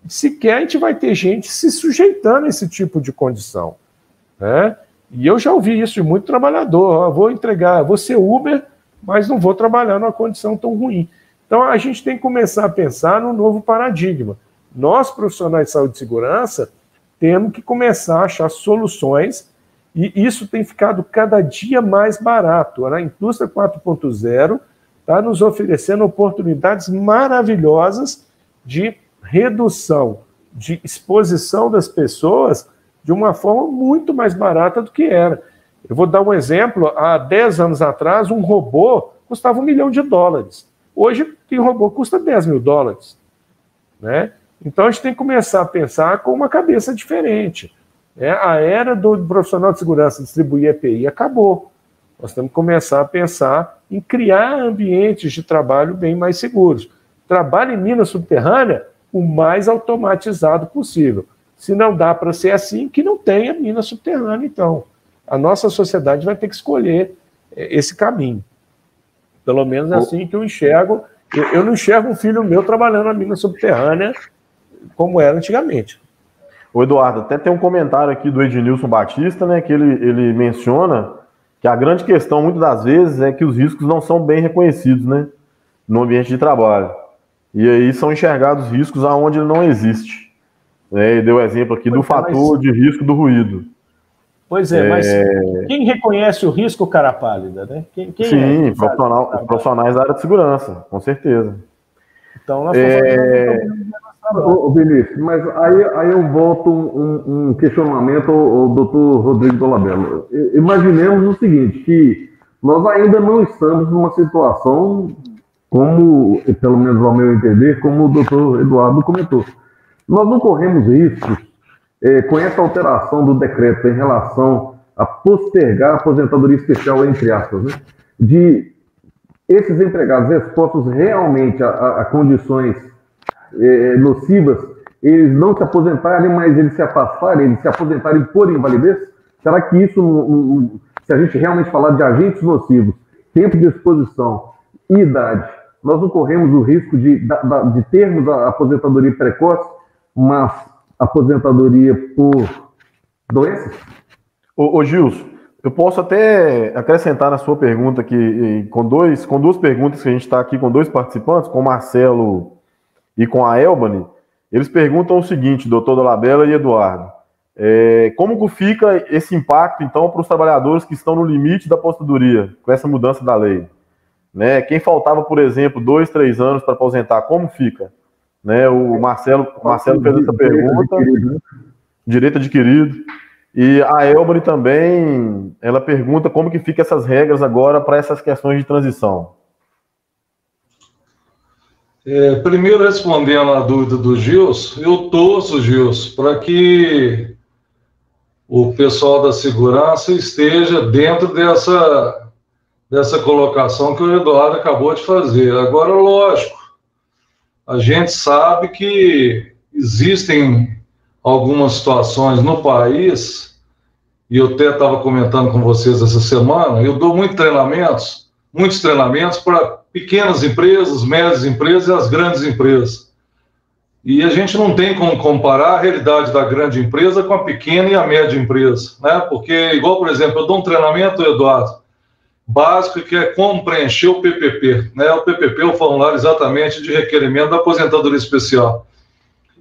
sequer a gente vai ter gente se sujeitando a esse tipo de condição, né? E eu já ouvi isso de muito trabalhador: vou ser Uber, mas não vou trabalhar numa condição tão ruim. Então a gente tem que começar a pensar num novo paradigma. Nós, profissionais de saúde e segurança, temos que começar a achar soluções, e isso tem ficado cada dia mais barato. A indústria 4.0 está nos oferecendo oportunidades maravilhosas de redução, de exposição das pessoas de uma forma muito mais barata do que era. Eu vou dar um exemplo: há 10 anos atrás, um robô custava $1 milhão. Hoje, tem robô que custa $10 mil, né? Então, a gente tem que começar a pensar com uma cabeça diferente, né? A era do profissional de segurança distribuir EPI acabou. Nós temos que começar a pensar em criar ambientes de trabalho bem mais seguros. Trabalho em mina subterrânea o mais automatizado possível. Se não dá para ser assim, que não tenha mina subterrânea, então. A nossa sociedade vai ter que escolher esse caminho. Pelo menos assim que eu enxergo. Eu não enxergo um filho meu trabalhando na mina subterrânea como era antigamente. Ô Eduardo, até tem um comentário aqui do Ednilson Batista, né, que ele menciona que a grande questão, muitas das vezes, é que os riscos não são bem reconhecidos, né, no ambiente de trabalho. E aí são enxergados riscos aonde ele não existe. Ele deu o exemplo aqui do fator de risco do ruído. Pois é, mas quem reconhece o risco, cara pálida, né? Sim, profissionais da área de segurança, com certeza. Então, nós estamos Vinícius, mas aí eu volto um questionamento ao doutor Rodrigo Dolabella. Imaginemos o seguinte, que nós ainda não estamos numa situação como, pelo menos ao meu entender, como o doutor Eduardo comentou. Nós não corremos riscos com essa alteração do decreto em relação a postergar a aposentadoria especial, entre aspas, né, de esses empregados expostos realmente a condições nocivas, eles não se aposentarem, mas eles se afastarem, eles se aposentarem por invalidez? Será que isso, se a gente realmente falar de agentes nocivos, tempo de exposição e idade, nós não corremos o risco de termos a aposentadoria precoce, mas aposentadoria por doenças? Ô Gilson, eu posso até acrescentar na sua pergunta aqui, com duas perguntas, que a gente está aqui com dois participantes, com o Marcelo e com a Elbani. Eles perguntam o seguinte, doutor Dolabella e Eduardo: como que fica esse impacto, então, para os trabalhadores que estão no limite da aposentadoria, com essa mudança da lei? Né? Quem faltava, por exemplo, 2, 3 anos para aposentar, como fica? Né? O Marcelo fez essa pergunta, direito adquirido. E a Elbani também, ela pergunta como que fica essas regras agora para essas questões de transição. Primeiro, respondendo à dúvida do Gilson, eu torço, Gilson, para que o pessoal da segurança esteja dentro dessa colocação que o Eduardo acabou de fazer. Agora, lógico, a gente sabe que existem algumas situações no país, e eu até estava comentando com vocês essa semana, eu dou muitos treinamentos para pequenas empresas, médias empresas e as grandes empresas. E a gente não tem como comparar a realidade da grande empresa com a pequena e a média empresa, né? Porque, igual, por exemplo, eu dou um treinamento, Eduardo, básico, que é como preencher o PPP, né? O PPP é o formulário exatamente de requerimento da aposentadoria especial.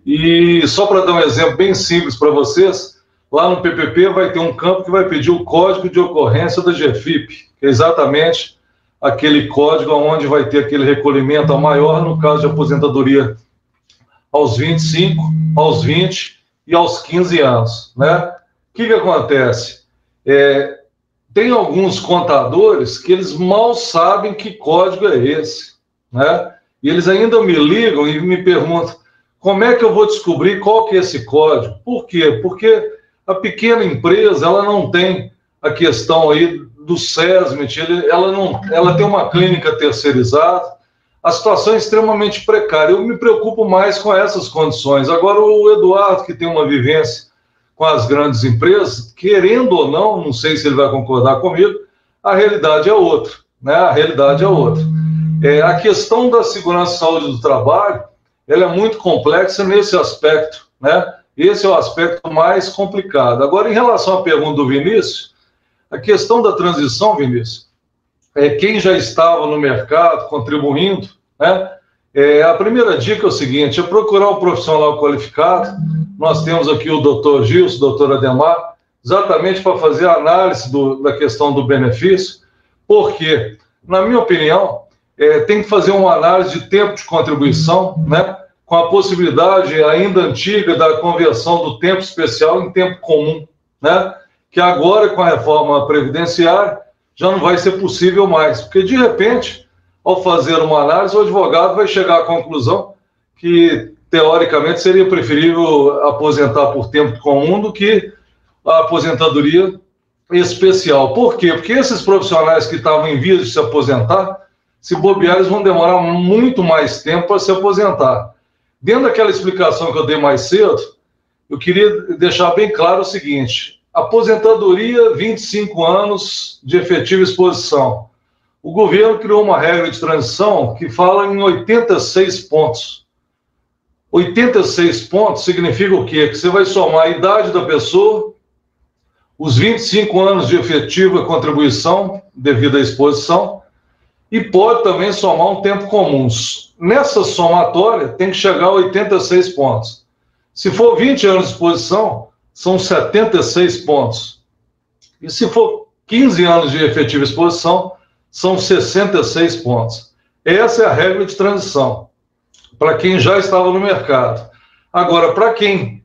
E só para dar um exemplo bem simples para vocês, lá no PPP vai ter um campo que vai pedir o código de ocorrência da GFIP, que é exatamente aquele código onde vai ter aquele recolhimento a maior, no caso de aposentadoria aos 25, aos 20 e aos 15 anos, né? O que acontece? Tem alguns contadores que eles mal sabem que código é esse, né? E eles ainda me ligam e me perguntam: como é que eu vou descobrir qual que é esse código? Por quê? Porque a pequena empresa, ela não tem a questão aí do SESMIT, ela tem uma clínica terceirizada, a situação é extremamente precária. Eu me preocupo mais com essas condições. Agora, o Eduardo, que tem uma vivência com as grandes empresas, querendo ou não sei se ele vai concordar comigo, a realidade é outra, né? A realidade é outra. A questão da segurança e saúde do trabalho, ela é muito complexa nesse aspecto, né? Esse é o aspecto mais complicado. Agora, em relação à pergunta do Vinícius, a questão da transição, Vinícius, quem já estava no mercado contribuindo, né? A primeira dica é o seguinte, é procurar um profissional qualificado. Nós temos aqui o doutor Gilson, o doutor Ademar, exatamente para fazer a análise da questão do benefício, porque, na minha opinião, tem que fazer uma análise de tempo de contribuição, né, com a possibilidade ainda antiga da conversão do tempo especial em tempo comum, né, que agora, com a reforma previdenciária, já não vai ser possível mais, porque, de repente, ao fazer uma análise, o advogado vai chegar à conclusão que, teoricamente, seria preferível aposentar por tempo comum do que a aposentadoria especial. Por quê? Porque esses profissionais que estavam em vias de se aposentar, se bobear, eles vão demorar muito mais tempo para se aposentar. Dentro daquela explicação que eu dei mais cedo, eu queria deixar bem claro o seguinte: aposentadoria, 25 anos de efetiva exposição. O governo criou uma regra de transição que fala em 86 pontos. 86 pontos significa o quê? Que você vai somar a idade da pessoa, os 25 anos de efetiva contribuição devido à exposição, e pode também somar um tempo comum. Nessa somatória, tem que chegar a 86 pontos. Se for 20 anos de exposição, são 76 pontos. E se for 15 anos de efetiva exposição, são 66 pontos. Essa é a regra de transição, para quem já estava no mercado. Agora, para quem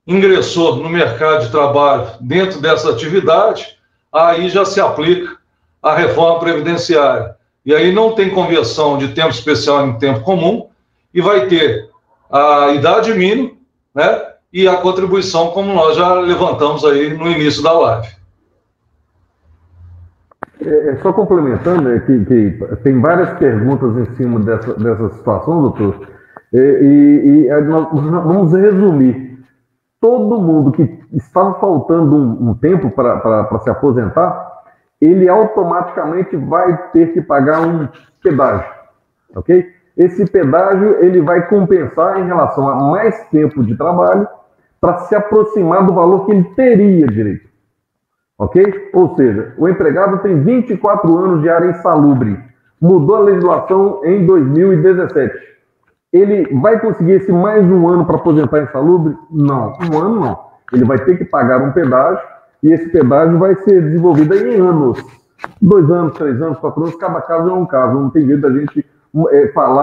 ingressou no mercado de trabalho dentro dessa atividade, aí já se aplica a reforma previdenciária. E aí não tem conversão de tempo especial em tempo comum, e vai ter a idade mínima, né, e a contribuição, como nós já levantamos aí no início da live. Só complementando, que tem várias perguntas em cima dessa situação, doutor, nós vamos resumir. Todo mundo que estava faltando um tempo para se aposentar, ele automaticamente vai ter que pagar um pedágio, ok? Esse pedágio ele vai compensar em relação a mais tempo de trabalho para se aproximar do valor que ele teria direito, ok? Ou seja, o empregado tem 24 anos de área insalubre, mudou a legislação em 2017. Ele vai conseguir esse mais um ano para aposentar insalubre? Não, um ano não. Ele vai ter que pagar um pedágio, e esse pedágio vai ser desenvolvido em anos. 2 anos, 3 anos, 4 anos, cada caso é um caso. Não tem jeito da gente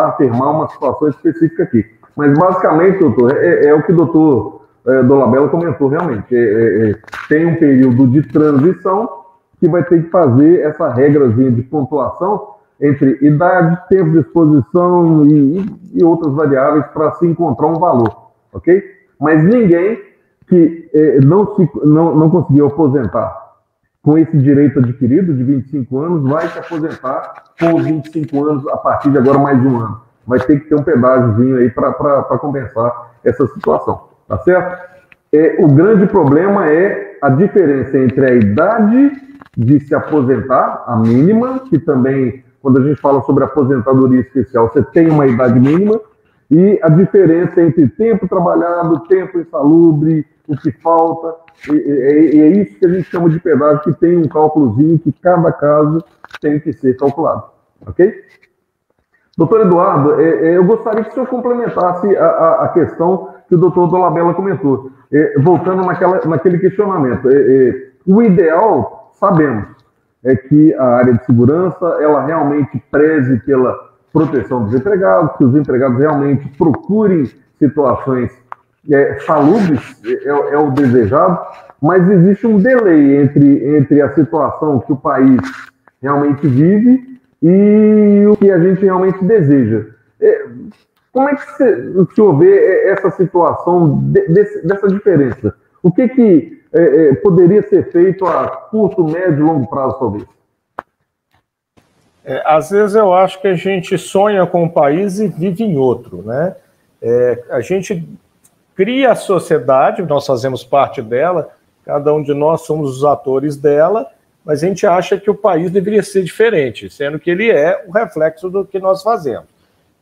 afirmar uma situação específica aqui. Mas, basicamente, doutor, é o que o doutor Dolabella comentou realmente. Tem um período de transição que vai ter que fazer essa regrazinha de pontuação entre idade, tempo de exposição e outras variáveis para se encontrar um valor, ok? Mas ninguém que não conseguiu aposentar com esse direito adquirido de 25 anos vai se aposentar com os 25 anos a partir de agora mais um ano. Vai ter que ter um pedágiozinho aí para compensar essa situação, tá certo? O grande problema é a diferença entre a idade de se aposentar, a mínima, que também, quando a gente fala sobre aposentadoria especial, você tem uma idade mínima, e a diferença entre tempo trabalhado, tempo insalubre, o que falta, e é isso que a gente chama de pedágio, que tem um cálculozinho que cada caso tem que ser calculado, ok? Doutor Eduardo, eu gostaria que o senhor complementasse a questão que o doutor Dolabella comentou, voltando naquele questionamento. O ideal, sabemos, é que a área de segurança, ela realmente preze pela proteção dos empregados, que os empregados realmente procurem situações salubres, é o desejado, mas existe um delay entre a situação que o país realmente vive e o que a gente realmente deseja. Como é que o senhor vê essa situação dessa diferença? O que poderia ser feito a curto, médio e longo prazo, talvez? Às vezes eu acho que a gente sonha com um país e vive em outro, né? A gente cria a sociedade, nós fazemos parte dela, cada um de nós somos os atores dela, mas a gente acha que o país deveria ser diferente, sendo que ele é o reflexo do que nós fazemos.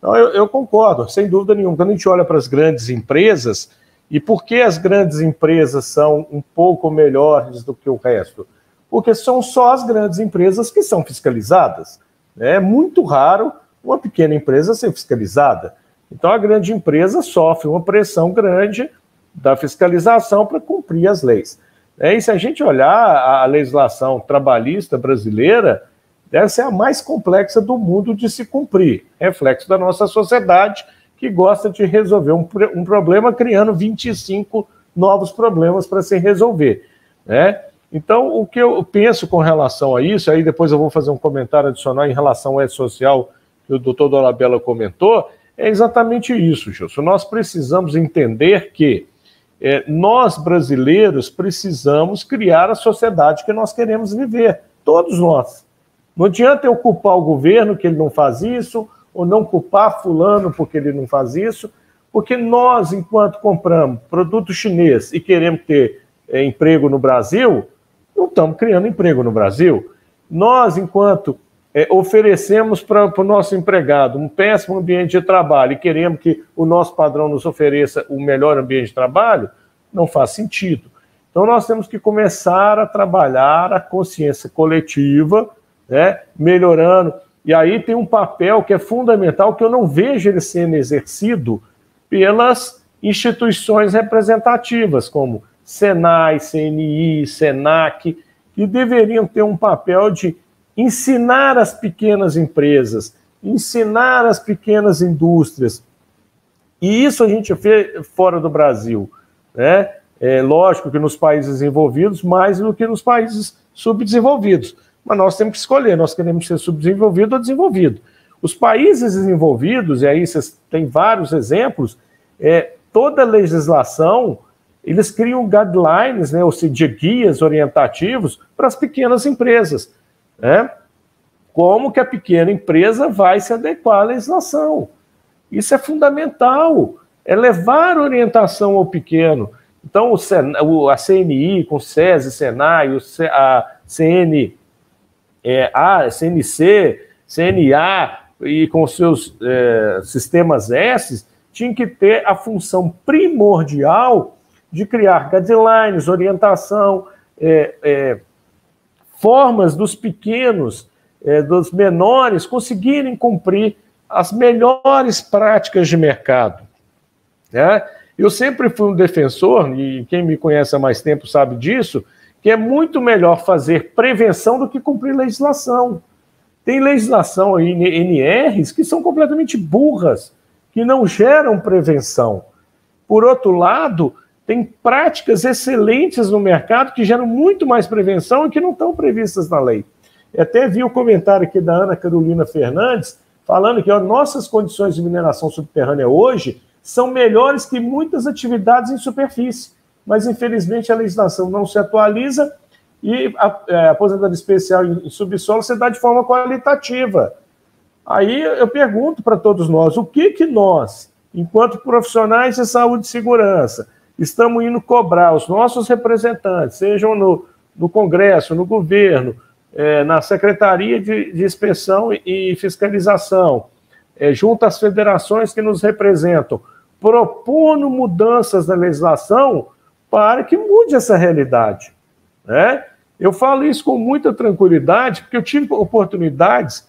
Então, eu concordo, sem dúvida nenhuma. Quando a gente olha para as grandes empresas, e por que as grandes empresas são um pouco melhores do que o resto? Porque são só as grandes empresas que são fiscalizadas. É muito raro uma pequena empresa ser fiscalizada. Então, a grande empresa sofre uma pressão grande da fiscalização para cumprir as leis. E se a gente olhar a legislação trabalhista brasileira, deve ser a mais complexa do mundo de se cumprir, reflexo da nossa sociedade que gosta de resolver um problema criando 25 novos problemas para se resolver, né? Então, o que eu penso com relação a isso, aí depois eu vou fazer um comentário adicional em relação ao E-Social que o doutor Dolabella comentou, é exatamente isso, Gilson. Nós precisamos entender que nós, brasileiros, precisamos criar a sociedade que nós queremos viver, todos nós. Não adianta eu culpar o governo que ele não faz isso, ou não culpar fulano porque ele não faz isso, porque nós, enquanto compramos produto chinês e queremos ter emprego no Brasil, não estamos criando emprego no Brasil. Nós, enquanto oferecemos para o nosso empregado um péssimo ambiente de trabalho e queremos que o nosso patrão nos ofereça o melhor ambiente de trabalho, não faz sentido. Então, nós temos que começar a trabalhar a consciência coletiva, né, melhorando. E aí tem um papel que é fundamental, que eu não vejo ele sendo exercido pelas instituições representativas, como Senai, CNI, Senac, que deveriam ter um papel de ensinar as pequenas empresas, ensinar as pequenas indústrias. E isso a gente vê fora do Brasil, né? É lógico que nos países desenvolvidos, mais do que nos países subdesenvolvidos. Mas nós temos que escolher, nós queremos ser subdesenvolvido ou desenvolvido. Os países desenvolvidos, e aí vocês têm vários exemplos, toda legislação, eles criam guidelines, né, ou seja, guias orientativos para as pequenas empresas. Né? Como que a pequena empresa vai se adequar à legislação. Isso é fundamental, é levar orientação ao pequeno. Então, a CNI, com o SESI, Senai, a CNC, CNA, e com seus sistemas S, tinha que ter a função primordial de criar guidelines, orientação, formas dos pequenos, dos menores, conseguirem cumprir as melhores práticas de mercado. Né? Eu sempre fui um defensor, e quem me conhece há mais tempo sabe disso, que é muito melhor fazer prevenção do que cumprir legislação. Tem legislação aí, NRs, que são completamente burras, que não geram prevenção. Por outro lado, tem práticas excelentes no mercado que geram muito mais prevenção e que não estão previstas na lei. Eu até vi o comentário aqui da Ana Carolina Fernandes, falando que nossas condições de mineração subterrânea hoje são melhores que muitas atividades em superfície, mas infelizmente a legislação não se atualiza e a aposentadoria especial em subsolo se dá de forma qualitativa. Aí eu pergunto para todos nós, o que nós, enquanto profissionais de saúde e segurança, estamos indo cobrar os nossos representantes, sejam no Congresso, no governo, na Secretaria de Inspeção e Fiscalização, junto às federações que nos representam, propondo mudanças na legislação para que mude essa realidade. Né? Eu falo isso com muita tranquilidade, porque eu tive oportunidades,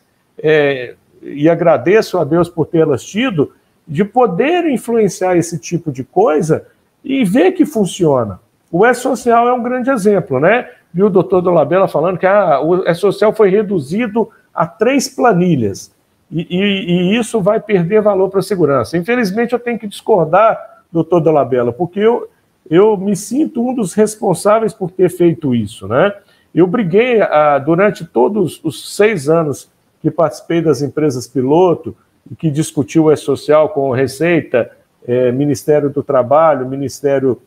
e agradeço a Deus por tê-las tido, de poder influenciar esse tipo de coisa e ver que funciona. O E-Social é um grande exemplo, né? Viu o doutor Dolabella falando que o E-Social foi reduzido a 3 planilhas. E isso vai perder valor para a segurança. Infelizmente, eu tenho que discordar, doutor Dolabella, porque eu me sinto um dos responsáveis por ter feito isso, né? Eu briguei durante todos os 6 anos que participei das empresas piloto, e que discutiu o E-Social com Receita, Ministério do Trabalho, Ministério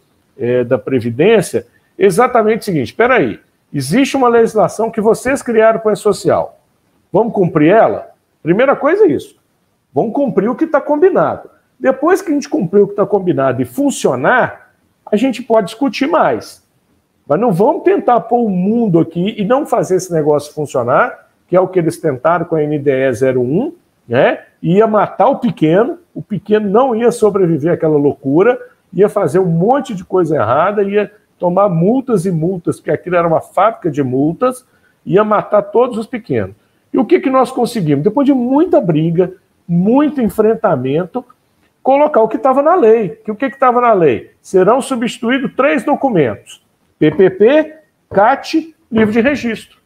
da Previdência, exatamente o seguinte: espera aí, existe uma legislação que vocês criaram para o E-Social. Vamos cumprir ela? Primeira coisa é isso. Vamos cumprir o que está combinado. Depois que a gente cumprir o que está combinado e funcionar, a gente pode discutir mais. Mas não vamos tentar pôr o mundo aqui e não fazer esse negócio funcionar, que é o que eles tentaram com a NDE 01, né? Ia matar o pequeno não ia sobreviver àquela loucura, ia fazer um monte de coisa errada, ia tomar multas e multas, porque aquilo era uma fábrica de multas, ia matar todos os pequenos. E o que nós conseguimos? Depois de muita briga, muito enfrentamento, colocar o que estava na lei. O que estava na lei? Serão substituídos 3 documentos: PPP, CAT, livro de registro.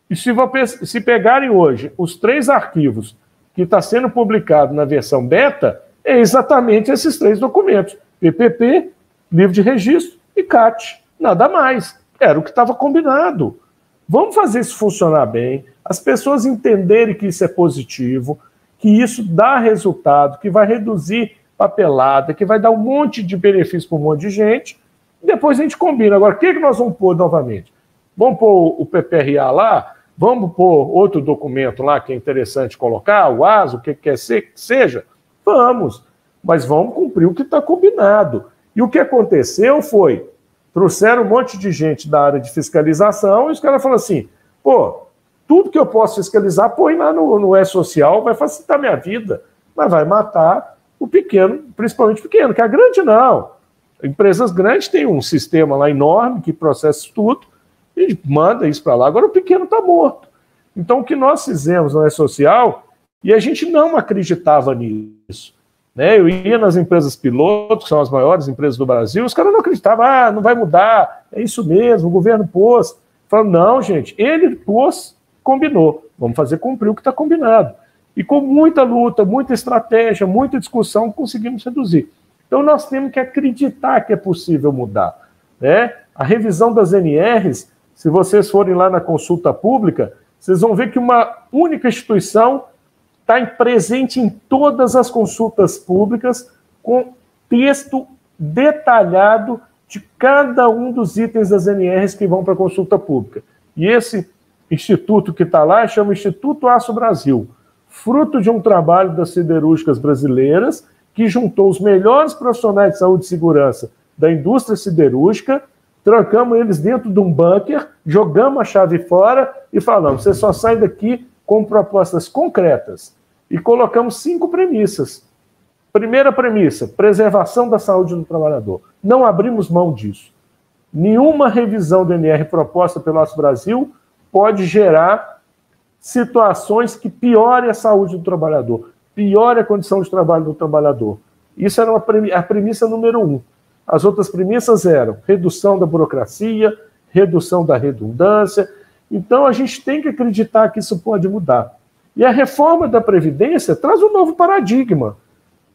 E se pegarem hoje os 3 arquivos que está sendo publicado na versão beta, é exatamente esses 3 documentos: PPP, livro de registro e CAT. Nada mais. Era o que estava combinado. Vamos fazer isso funcionar bem, as pessoas entenderem que isso é positivo, que isso dá resultado, que vai reduzir papelada, que vai dar um monte de benefício para um monte de gente, e depois a gente combina. Agora, o que nós vamos pôr novamente? Vamos pôr o PPRA lá? Vamos pôr outro documento lá que é interessante colocar, o ASO, o que quer ser que seja? Vamos, mas vamos cumprir o que está combinado. E o que aconteceu foi, trouxeram um monte de gente da área de fiscalização e os caras falaram assim, pô, tudo que eu posso fiscalizar, põe lá no E-Social, vai facilitar a minha vida, mas vai matar o pequeno, principalmente o pequeno, que a grande não. Empresas grandes têm um sistema lá enorme que processa tudo e manda isso para lá. Agora o pequeno está morto. Então o que nós fizemos no E-Social, e a gente não acreditava nisso, né? Eu ia nas empresas piloto, que são as maiores empresas do Brasil, os caras não acreditavam, não vai mudar, é isso mesmo, o governo pôs. Falaram, não, gente, ele pôs, combinou, vamos fazer cumprir o que está combinado. E com muita luta, muita estratégia, muita discussão, conseguimos reduzir. Então nós temos que acreditar que é possível mudar, né? A revisão das NRs, se vocês forem lá na consulta pública, vocês vão ver que uma única instituição está presente em todas as consultas públicas, com texto detalhado de cada um dos itens das NRs que vão para a consulta pública. E esse instituto que está lá chama Instituto Aço Brasil, fruto de um trabalho das siderúrgicas brasileiras, que juntou os melhores profissionais de saúde e segurança da indústria siderúrgica, trancamos eles dentro de um bunker, jogamos a chave fora e falamos, você só sai daqui com propostas concretas. E colocamos 5 premissas. Primeira premissa, preservação da saúde do trabalhador. Não abrimos mão disso. Nenhuma revisão do NR proposta pelo Aço Brasil pode gerar situações que piorem a saúde do trabalhador, piorem a condição de trabalho do trabalhador. Isso era a premissa número 1. As outras premissas eram redução da burocracia, redução da redundância. Então, a gente tem que acreditar que isso pode mudar. E a reforma da Previdência traz um novo paradigma,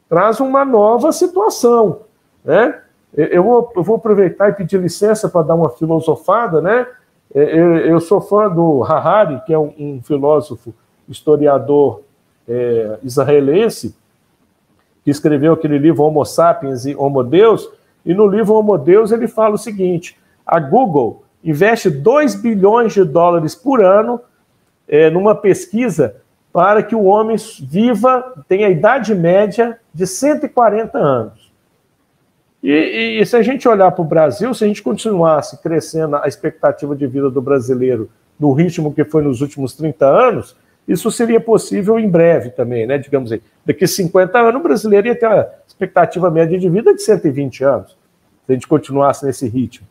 traz uma nova situação, né? Eu vou aproveitar e pedir licença para dar uma filosofada, né? Eu sou fã do Harari, que é um filósofo, historiador israelense, que escreveu aquele livro Homo Sapiens e Homo Deus, e no livro Homo Deus ele fala o seguinte, a Google investe $2 bilhões por ano numa pesquisa para que o homem tenha a idade média de 140 anos. E se a gente olhar para o Brasil, se a gente continuasse crescendo a expectativa de vida do brasileiro no ritmo que foi nos últimos 30 anos, isso seria possível em breve também, né? Digamos aí, daqui a 50 anos o brasileiro ia ter a expectativa média de vida de 120 anos, se a gente continuasse nesse ritmo.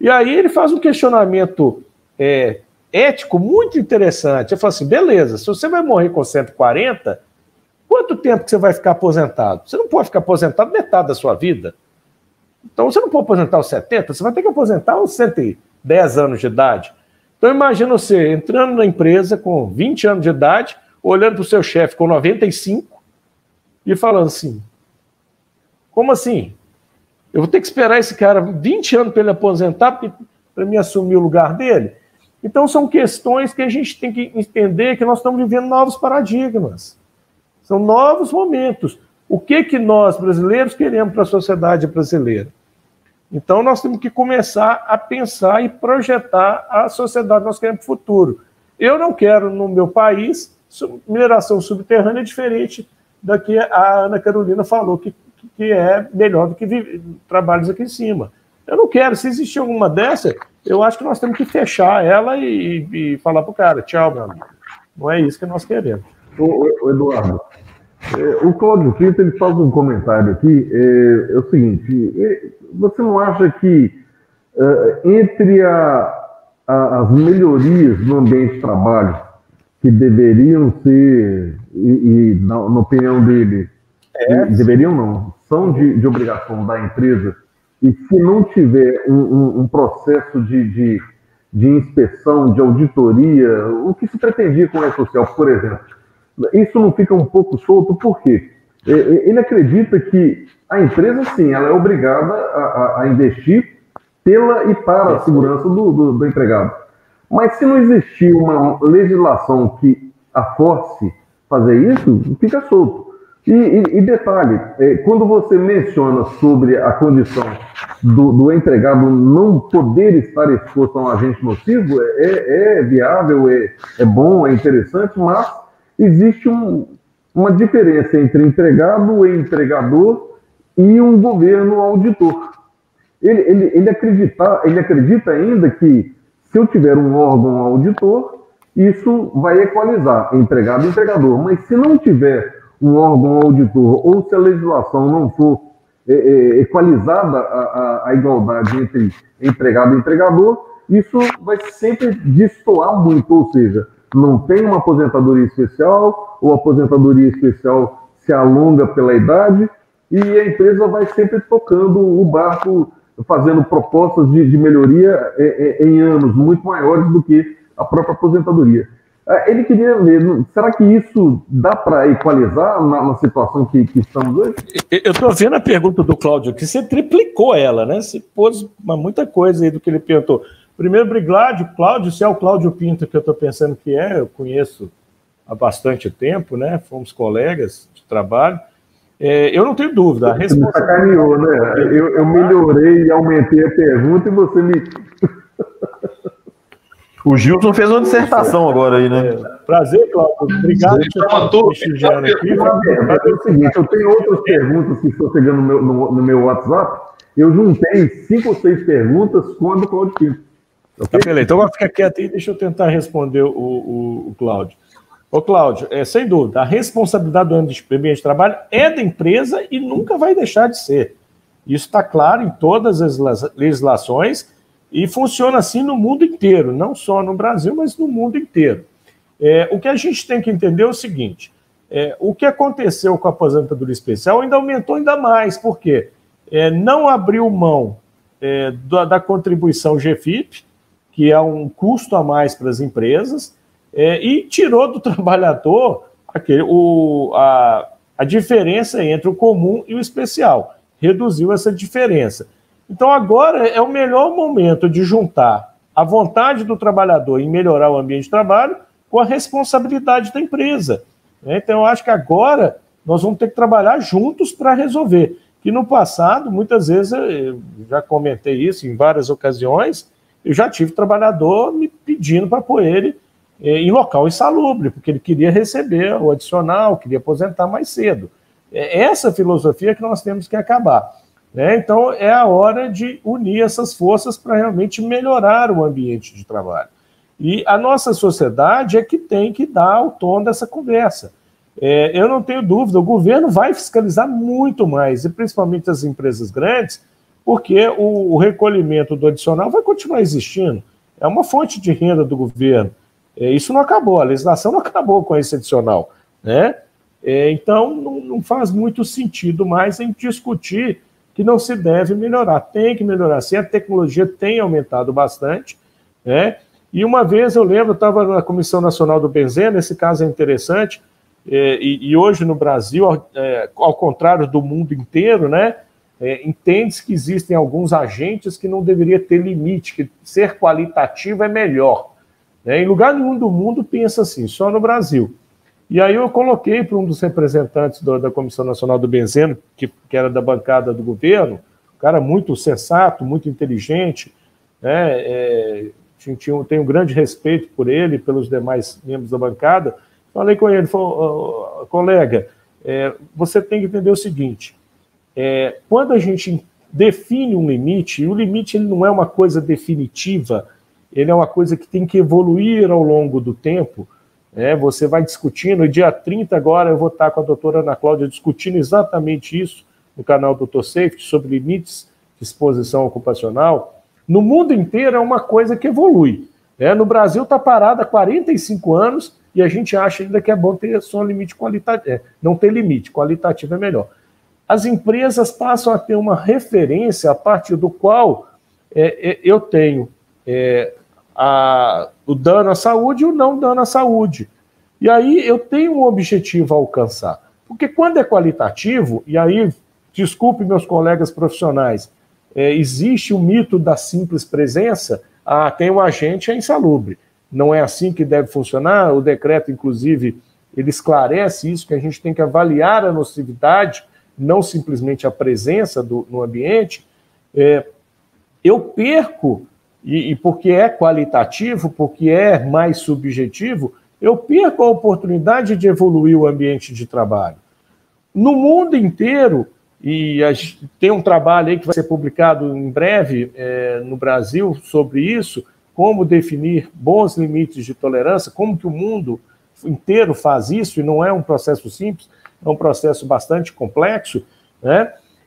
E aí ele faz um questionamento ético muito interessante. Ele fala assim, beleza, se você vai morrer com 140, quanto tempo que você vai ficar aposentado? Você não pode ficar aposentado metade da sua vida. Então você não pode aposentar aos 70, você vai ter que aposentar aos 110 anos de idade. Então imagina você entrando na empresa com 20 anos de idade, olhando para o seu chefe com 95 e falando assim, como assim? Eu vou ter que esperar esse cara 20 anos para ele aposentar para me assumir o lugar dele? Então, são questões que a gente tem que entender que nós estamos vivendo novos paradigmas. São novos momentos. O que nós, brasileiros, queremos para a sociedade brasileira? Então, nós temos que começar a pensar e projetar a sociedade que nós queremos para o futuro. Eu não quero, no meu país, mineração subterrânea diferente da que a Ana Carolina falou, que é melhor do que trabalhos aqui em cima. Eu não quero. Se existir alguma dessa, eu acho que nós temos que fechar ela e falar para o cara, tchau, meu amigo. Não é isso que nós queremos. Ô, Eduardo, O Cláudio Pinto, ele faz um comentário aqui, é o seguinte, você não acha que entre as melhorias no ambiente de trabalho que deveriam ser, na opinião dele, deveriam não, são de obrigação da empresa, e se não tiver um processo de inspeção, de auditoria, o que se pretendia com o E-Social, por exemplo, isso não fica um pouco solto, por quê? Ele acredita que a empresa, sim, ela é obrigada a investir pela e para a segurança do empregado. Mas se não existir uma legislação que a force fazer isso, fica solto. E detalhe, quando você menciona sobre a condição do empregado não poder estar exposto a um agente nocivo, é viável, é bom, é interessante, mas existe uma diferença entre empregado e empregador e um governo auditor. Ele acredita ainda que, se eu tiver um órgão auditor, isso vai equalizar empregado e empregador. Mas se não tiver um órgão auditor, ou se a legislação não for equalizada a igualdade entre empregado e empregador, isso vai sempre destoar muito, ou seja, não tem uma aposentadoria especial, ou a aposentadoria especial se alonga pela idade, e a empresa vai sempre tocando o barco, fazendo propostas de melhoria em anos muito maiores do que a própria aposentadoria. Ele queria ver, será que isso dá para equalizar na situação que estamos hoje? Eu estou vendo a pergunta do Cláudio aqui, você triplicou ela, né? Você pôs muita coisa aí do que ele perguntou. Primeiro, obrigado, Cláudio, se é o Cláudio Pinto que eu estou pensando que eu conheço há bastante tempo, né? Fomos colegas de trabalho. Eu não tenho dúvida. A resposta... Você me sacaneou, né? Eu melhorei e aumentei a pergunta e você me... O Gilson fez uma dissertação agora aí, né? Prazer, Cláudio. Obrigado por estar prestigiando aqui. É o seguinte, eu tenho outras perguntas que estão chegando no meu WhatsApp. Eu juntei 5 ou 6 perguntas com a do Cláudio Pinto. Okay? Tá, beleza. Então, vou ficar quieto aí, deixa eu tentar responder o Cláudio. Ô, Cláudio, sem dúvida, a responsabilidade do ambiente de trabalho é da empresa e nunca vai deixar de ser. Isso está claro em todas as legislações e funciona assim no mundo inteiro, não só no Brasil, mas no mundo inteiro. O que a gente tem que entender é o seguinte, o que aconteceu com a aposentadoria especial ainda aumentou ainda mais, por quê? Não abriu mão da contribuição GFIP, que é um custo a mais para as empresas, e tirou do trabalhador a diferença entre o comum e o especial. Reduziu essa diferença. Então, agora é o melhor momento de juntar a vontade do trabalhador em melhorar o ambiente de trabalho com a responsabilidade da empresa. Então, eu acho que agora nós vamos ter que trabalhar juntos para resolver. Que no passado, muitas vezes, eu já comentei isso em várias ocasiões, eu já tive trabalhador me pedindo para pôr ele em local insalubre, porque ele queria receber o adicional, queria aposentar mais cedo. Essa filosofia que nós temos que acabar. Então, é a hora de unir essas forças para realmente melhorar o ambiente de trabalho. E a nossa sociedade é que tem que dar o tom dessa conversa. Eu não tenho dúvida, o governo vai fiscalizar muito mais, e principalmente as empresas grandes, porque o recolhimento do adicional vai continuar existindo. É uma fonte de renda do governo. Isso não acabou, a legislação não acabou com esse adicional. Então, não faz muito sentido mais em discutir que não se deve melhorar. Tem que melhorar, sim, a tecnologia tem aumentado bastante, E uma vez eu lembro, eu estava na Comissão Nacional do Benzeno, esse caso é interessante, e hoje no Brasil, ao contrário do mundo inteiro, entende-se que existem alguns agentes que não deveria ter limite, que ser qualitativo é melhor. Em lugar nenhum do mundo pensa assim, só no Brasil. E aí eu coloquei para um dos representantes da Comissão Nacional do Benzeno, que era da bancada do governo, um cara muito sensato, muito inteligente, tenho um grande respeito por ele e pelos demais membros da bancada. Falei com ele, colega, você tem que entender o seguinte, quando a gente define um limite, e o limite ele não é uma coisa definitiva, ele é uma coisa que tem que evoluir ao longo do tempo. Você vai discutindo, dia 30 agora eu vou estar com a doutora Ana Cláudia discutindo exatamente isso no canal Dr. Safety, sobre limites de exposição ocupacional. No mundo inteiro é uma coisa que evolui. No Brasil está parada há 45 anos e a gente acha ainda que é bom ter só um limite qualitativo. Não ter limite, qualitativo é melhor. As empresas passam a ter uma referência a partir do qual eu tenho o dano à saúde e o não dano à saúde. E aí eu tenho um objetivo a alcançar. Porque quando é qualitativo, e aí, desculpe meus colegas profissionais, existe o mito da simples presença, tem um agente é insalubre. Não é assim que deve funcionar, o decreto, inclusive, ele esclarece isso, que a gente tem que avaliar a nocividade, não simplesmente a presença no ambiente. Eu perco, e porque é qualitativo, porque é mais subjetivo, eu perco a oportunidade de evoluir o ambiente de trabalho. No mundo inteiro, e tem um trabalho aí que vai ser publicado em breve no Brasil sobre isso, como definir bons limites de tolerância, como que o mundo inteiro faz isso, e não é um processo simples, é um processo bastante complexo,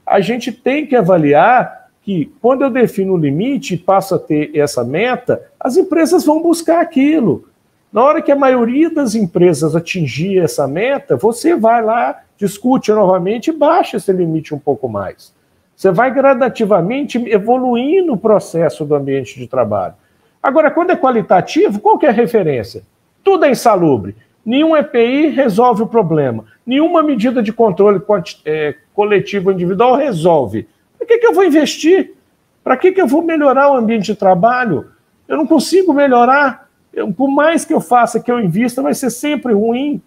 a gente tem que avaliar que, quando eu defino o limite e passo a ter essa meta, as empresas vão buscar aquilo. Na hora que a maioria das empresas atingir essa meta, você vai lá, discute novamente e baixa esse limite um pouco mais. Você vai gradativamente evoluindo o processo do ambiente de trabalho. Agora, quando é qualitativo, qual que é a referência? Tudo é insalubre. Nenhum EPI resolve o problema. Nenhuma medida de controle coletivo individual resolve. Para que eu vou investir? Para que eu vou melhorar o ambiente de trabalho? Eu não consigo melhorar. Por mais que eu faça, que eu invista, vai ser sempre ruim.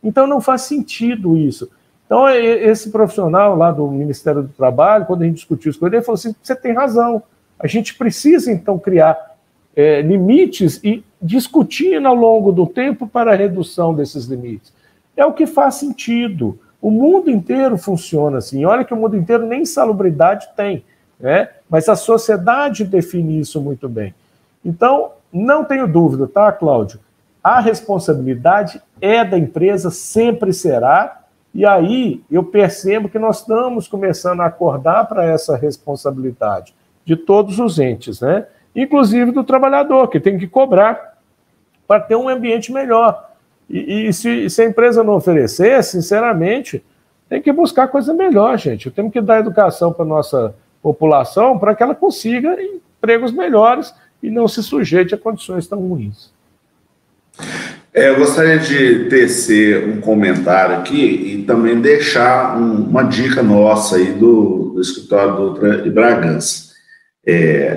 Então não faz sentido isso. Então esse profissional lá do Ministério do Trabalho, quando a gente discutiu isso com ele, ele falou assim, você tem razão. A gente precisa então criar limites e discutir ao longo do tempo para a redução desses limites. É o que faz sentido. O mundo inteiro funciona assim. Olha que o mundo inteiro nem insalubridade tem, mas a sociedade define isso muito bem. Então, não tenho dúvida, tá, Cláudio? A responsabilidade é da empresa, sempre será, e aí eu percebo que nós estamos começando a acordar para essa responsabilidade de todos os entes, inclusive do trabalhador, que tem que cobrar para ter um ambiente melhor. E se a empresa não oferecer, sinceramente, tem que buscar coisa melhor, gente. Temos que dar educação para a nossa população para que ela consiga empregos melhores e não se sujeite a condições tão ruins. Eu gostaria de tecer um comentário aqui e também deixar uma dica nossa aí do escritório do Dutra e Bragança.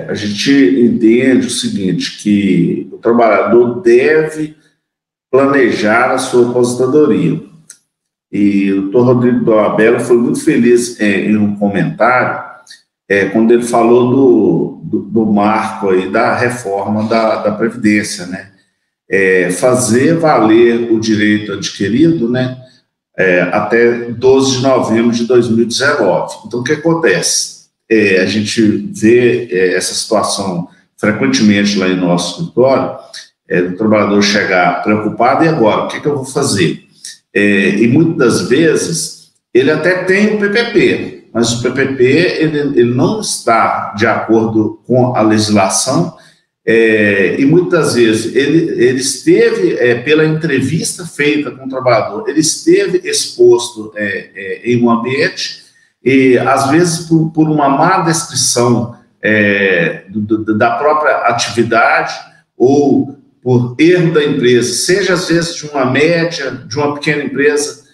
A gente entende o seguinte, que o trabalhador deve planejar a sua aposentadoria. E o Dr. Rodrigo Dolabella foi muito feliz em um comentário quando ele falou do marco aí da reforma da Previdência, fazer valer o direito adquirido, até 12 de novembro de 2019. Então, o que acontece? A gente vê essa situação frequentemente lá em nosso escritório, do trabalhador chegar preocupado, e agora, o que eu vou fazer? E muitas das vezes, ele até tem o PPP, mas o PPP ele não está de acordo com a legislação, e muitas vezes ele esteve, pela entrevista feita com o trabalhador, ele esteve exposto em um ambiente, e às vezes por uma má descrição da própria atividade, ou por erro da empresa, seja às vezes de uma média, de uma pequena empresa,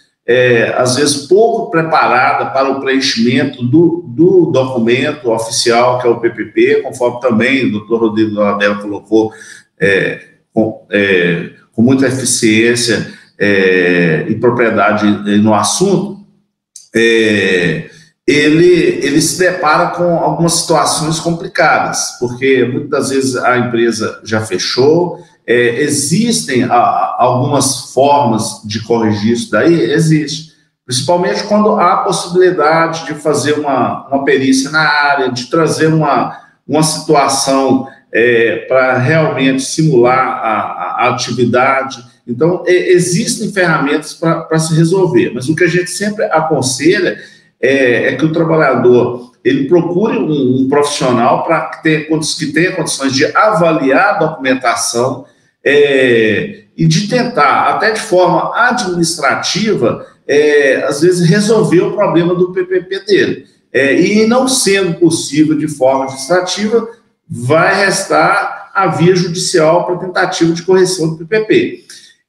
às vezes pouco preparada para o preenchimento do documento oficial, que é o PPP, conforme também o Dr. Rodrigo Dolabella colocou, com muita eficiência e propriedade no assunto, ele se depara com algumas situações complicadas, porque muitas vezes a empresa já fechou. Existem algumas formas de corrigir isso daí? Existe. Principalmente quando há a possibilidade de fazer uma perícia na área, de trazer uma situação para realmente simular a atividade. Então, existem ferramentas para se resolver, mas o que a gente sempre aconselha é que o trabalhador ele procure um profissional que tenha condições de avaliar a documentação e de tentar, até de forma administrativa, às vezes resolver o problema do PPP dele. E não sendo possível de forma administrativa, vai restar a via judicial para tentativa de correção do PPP.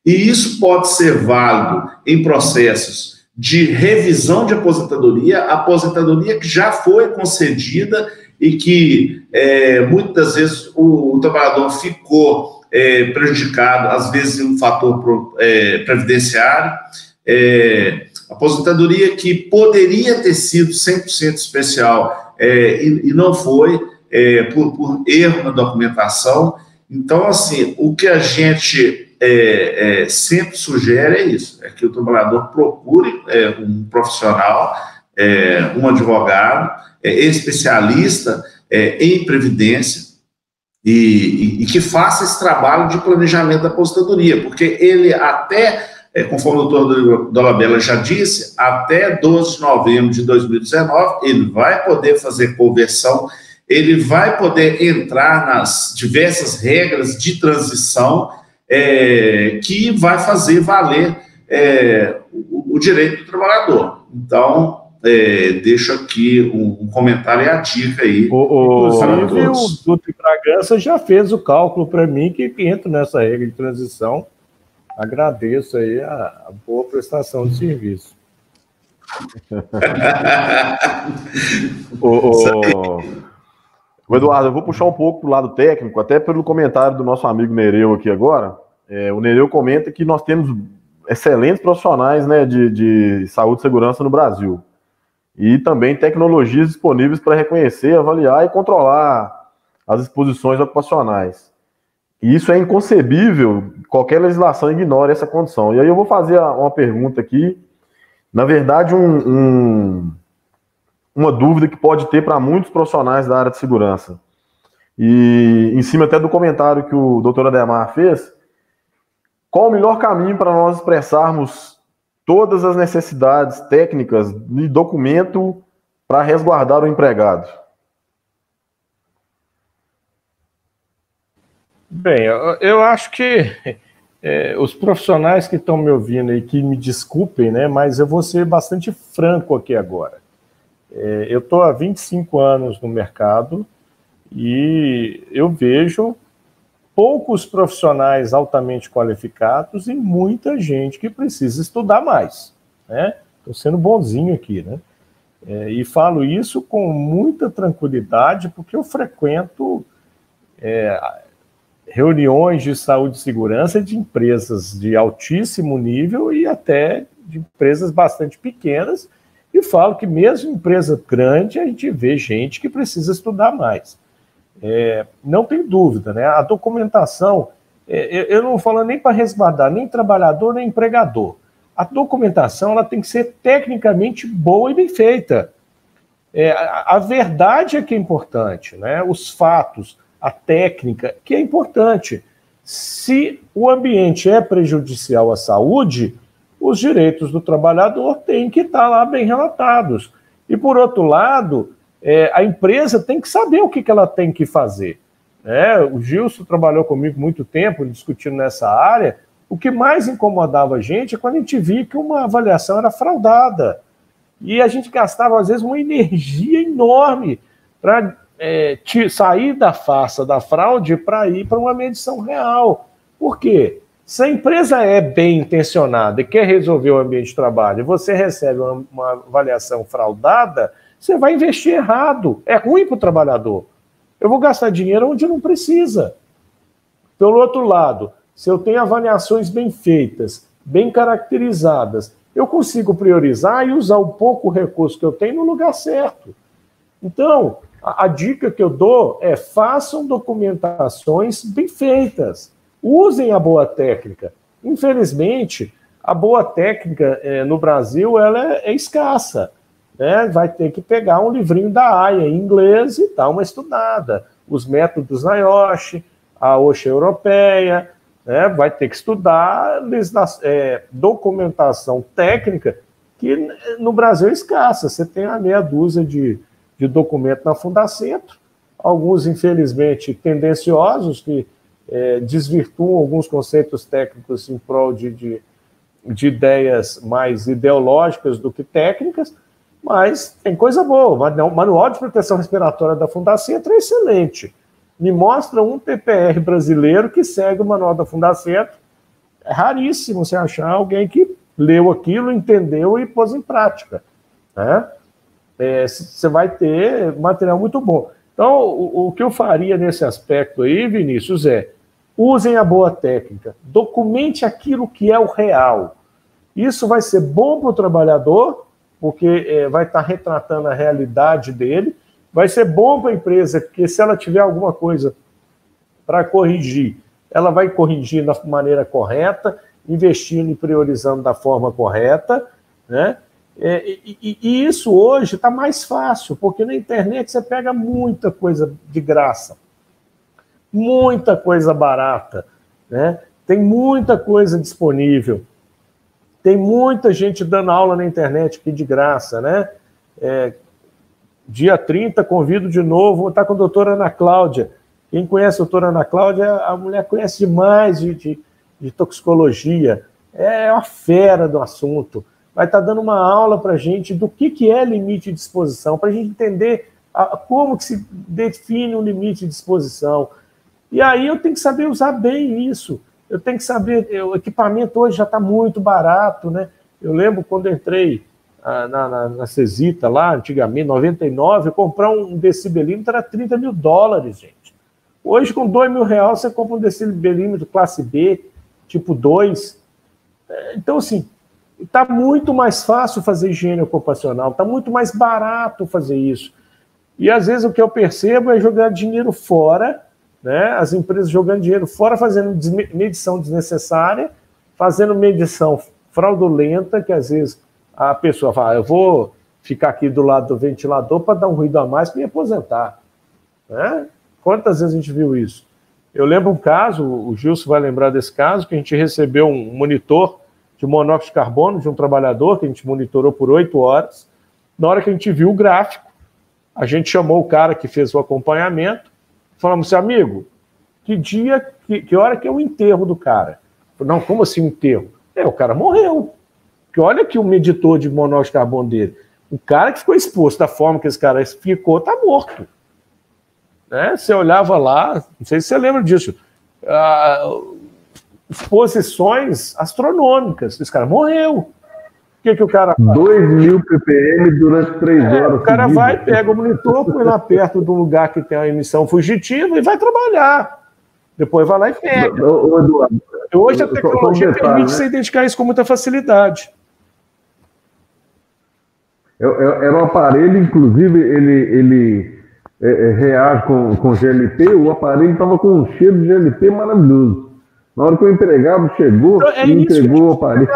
E isso pode ser válido em processos de revisão de aposentadoria que já foi concedida e que muitas vezes o trabalhador ficou prejudicado, às vezes em um fator previdenciário, aposentadoria que poderia ter sido 100% especial e não foi, por erro na documentação. Então, assim, o que a gente sempre sugere é isso, que o trabalhador procure um profissional, um advogado, especialista em previdência e que faça esse trabalho de planejamento da aposentadoria, porque ele até, conforme o doutor Dolabella já disse, até 12 de novembro de 2019, ele vai poder fazer conversão, ele vai poder entrar nas diversas regras de transição que vai fazer valer o direito do trabalhador. Então, deixo aqui um comentário e a dica aí. Inclusive, o Dutra Bragança já fez o cálculo para mim que entra nessa regra de transição. Agradeço aí a boa prestação de serviço. Eduardo, eu vou puxar um pouco para o lado técnico, até pelo comentário do nosso amigo Nereu aqui agora. O Nereu comenta que nós temos excelentes profissionais, né, de saúde e segurança no Brasil. E também tecnologias disponíveis para reconhecer, avaliar e controlar as exposições ocupacionais. E isso é inconcebível, qualquer legislação ignora essa condição. E aí eu vou fazer uma pergunta aqui, na verdade, uma dúvida que pode ter para muitos profissionais da área de segurança. E em cima até do comentário que o doutor Ademar fez, qual o melhor caminho para nós expressarmos todas as necessidades técnicas de documento para resguardar o empregado? Bem, eu acho que os profissionais que estão me ouvindo aí, que me desculpem, né, mas eu vou ser bastante franco aqui agora. Eu estou há 25 anos no mercado e eu vejo poucos profissionais altamente qualificados e muita gente que precisa estudar mais, né? Estou sendo bonzinho aqui, né? E falo isso com muita tranquilidade porque eu frequento reuniões de saúde e segurança de empresas de altíssimo nível e até de empresas bastante pequenas. E falo que mesmo em empresa grande, a gente vê gente que precisa estudar mais. Não tem dúvida, né? A documentação, eu não falo nem para resguardar, nem trabalhador, nem empregador. A documentação ela tem que ser tecnicamente boa e bem feita. A verdade é que é importante, né? Os fatos, a técnica, que é importante. Se o ambiente é prejudicial à saúde, os direitos do trabalhador têm que estar lá bem relatados. E, por outro lado, a empresa tem que saber o que ela tem que fazer. O Gilson trabalhou comigo muito tempo discutindo nessa área. O que mais incomodava a gente é quando a gente via que uma avaliação era fraudada. E a gente gastava, às vezes, uma energia enorme para sair da farsa da fraude para ir para uma medição real. Por quê? Se a empresa é bem intencionada e quer resolver o ambiente de trabalho e você recebe uma avaliação fraudada, você vai investir errado. É ruim para o trabalhador. Eu vou gastar dinheiro onde não precisa. Pelo outro lado, se eu tenho avaliações bem feitas, bem caracterizadas, eu consigo priorizar e usar o pouco recurso que eu tenho no lugar certo. Então, a dica que eu dou é façam documentações bem feitas. Usem a boa técnica. Infelizmente, a boa técnica no Brasil ela é escassa. Né? Vai ter que pegar um livrinho da AIA em inglês e dar uma estudada. Os métodos NIOSH, a OSHA europeia, né? Vai ter que estudar documentação técnica, que no Brasil é escassa. Você tem a meia dúzia de documentos na Fundacentro, alguns, infelizmente, tendenciosos, que desvirtuam alguns conceitos técnicos em prol de ideias mais ideológicas do que técnicas, mas tem coisa boa. O Manual de Proteção Respiratória da Fundacentro é excelente. Me mostra um TPR brasileiro que segue o Manual da Fundacentro. É raríssimo você achar alguém que leu aquilo, entendeu e pôs em prática, né? Você vai ter material muito bom. Então, o que eu faria nesse aspecto aí, Vinícius, usem a boa técnica, documente aquilo que é o real. Isso vai ser bom para o trabalhador, porque vai estar retratando a realidade dele, vai ser bom para a empresa, porque se ela tiver alguma coisa para corrigir, ela vai corrigir da maneira correta, investindo e priorizando da forma correta, né? E isso hoje está mais fácil, porque na internet você pega muita coisa de graça, muita coisa barata, né? Tem muita coisa disponível, tem muita gente dando aula na internet aqui de graça, né? Dia 30, convido de novo, vou estar com a doutora Ana Cláudia. Quem conhece a doutora Ana Cláudia, a mulher conhece demais de toxicologia, é uma fera do assunto. Vai estar dando uma aula para a gente do que é limite de exposição, para a gente entender como que se define um limite de exposição. E aí eu tenho que saber usar bem isso. Eu tenho que saber, o equipamento hoje já está muito barato, né? Eu lembro quando eu entrei na Cesita lá, antigamente, 99, comprar um decibelímetro era $30 mil, gente. Hoje, com R$2 mil, você compra um decibelímetro classe B, tipo 2. Então, assim, está muito mais fácil fazer higiene ocupacional, está muito mais barato fazer isso. E, às vezes, o que eu percebo é jogar dinheiro fora, né? As empresas jogando dinheiro fora, fazendo medição desnecessária, fazendo medição fraudulenta, que, às vezes, a pessoa fala, eu vou ficar aqui do lado do ventilador para dar um ruído a mais para me aposentar, né? Quantas vezes a gente viu isso? Eu lembro um caso, o Gilson vai lembrar desse caso, que a gente recebeu um monitor de monóxido de carbono de um trabalhador, que a gente monitorou por 8 horas. Na hora que a gente viu o gráfico, a gente chamou o cara que fez o acompanhamento, falamos assim, amigo, que hora que é o enterro do cara? Não, como assim o enterro? O cara morreu. Porque olha aqui o meditor de monóxido de carbono dele. O cara que ficou exposto da forma que esse cara ficou, está morto. Né? Você olhava lá, não sei se você lembra disso, exposições astronômicas. Esse cara morreu. O que o cara faz? 2.000 ppm durante 3 horas. O cara vai, pega o monitor, põe lá perto do lugar que tem a emissão fugitiva e vai trabalhar. Depois vai lá e pega. Eduardo, hoje a tecnologia permite você identificar isso com muita facilidade. Era um aparelho, inclusive, ele reage com GLP, o aparelho estava com um cheiro de GLP maravilhoso. Na hora que o empregado chegou, ele entregou o aparelho.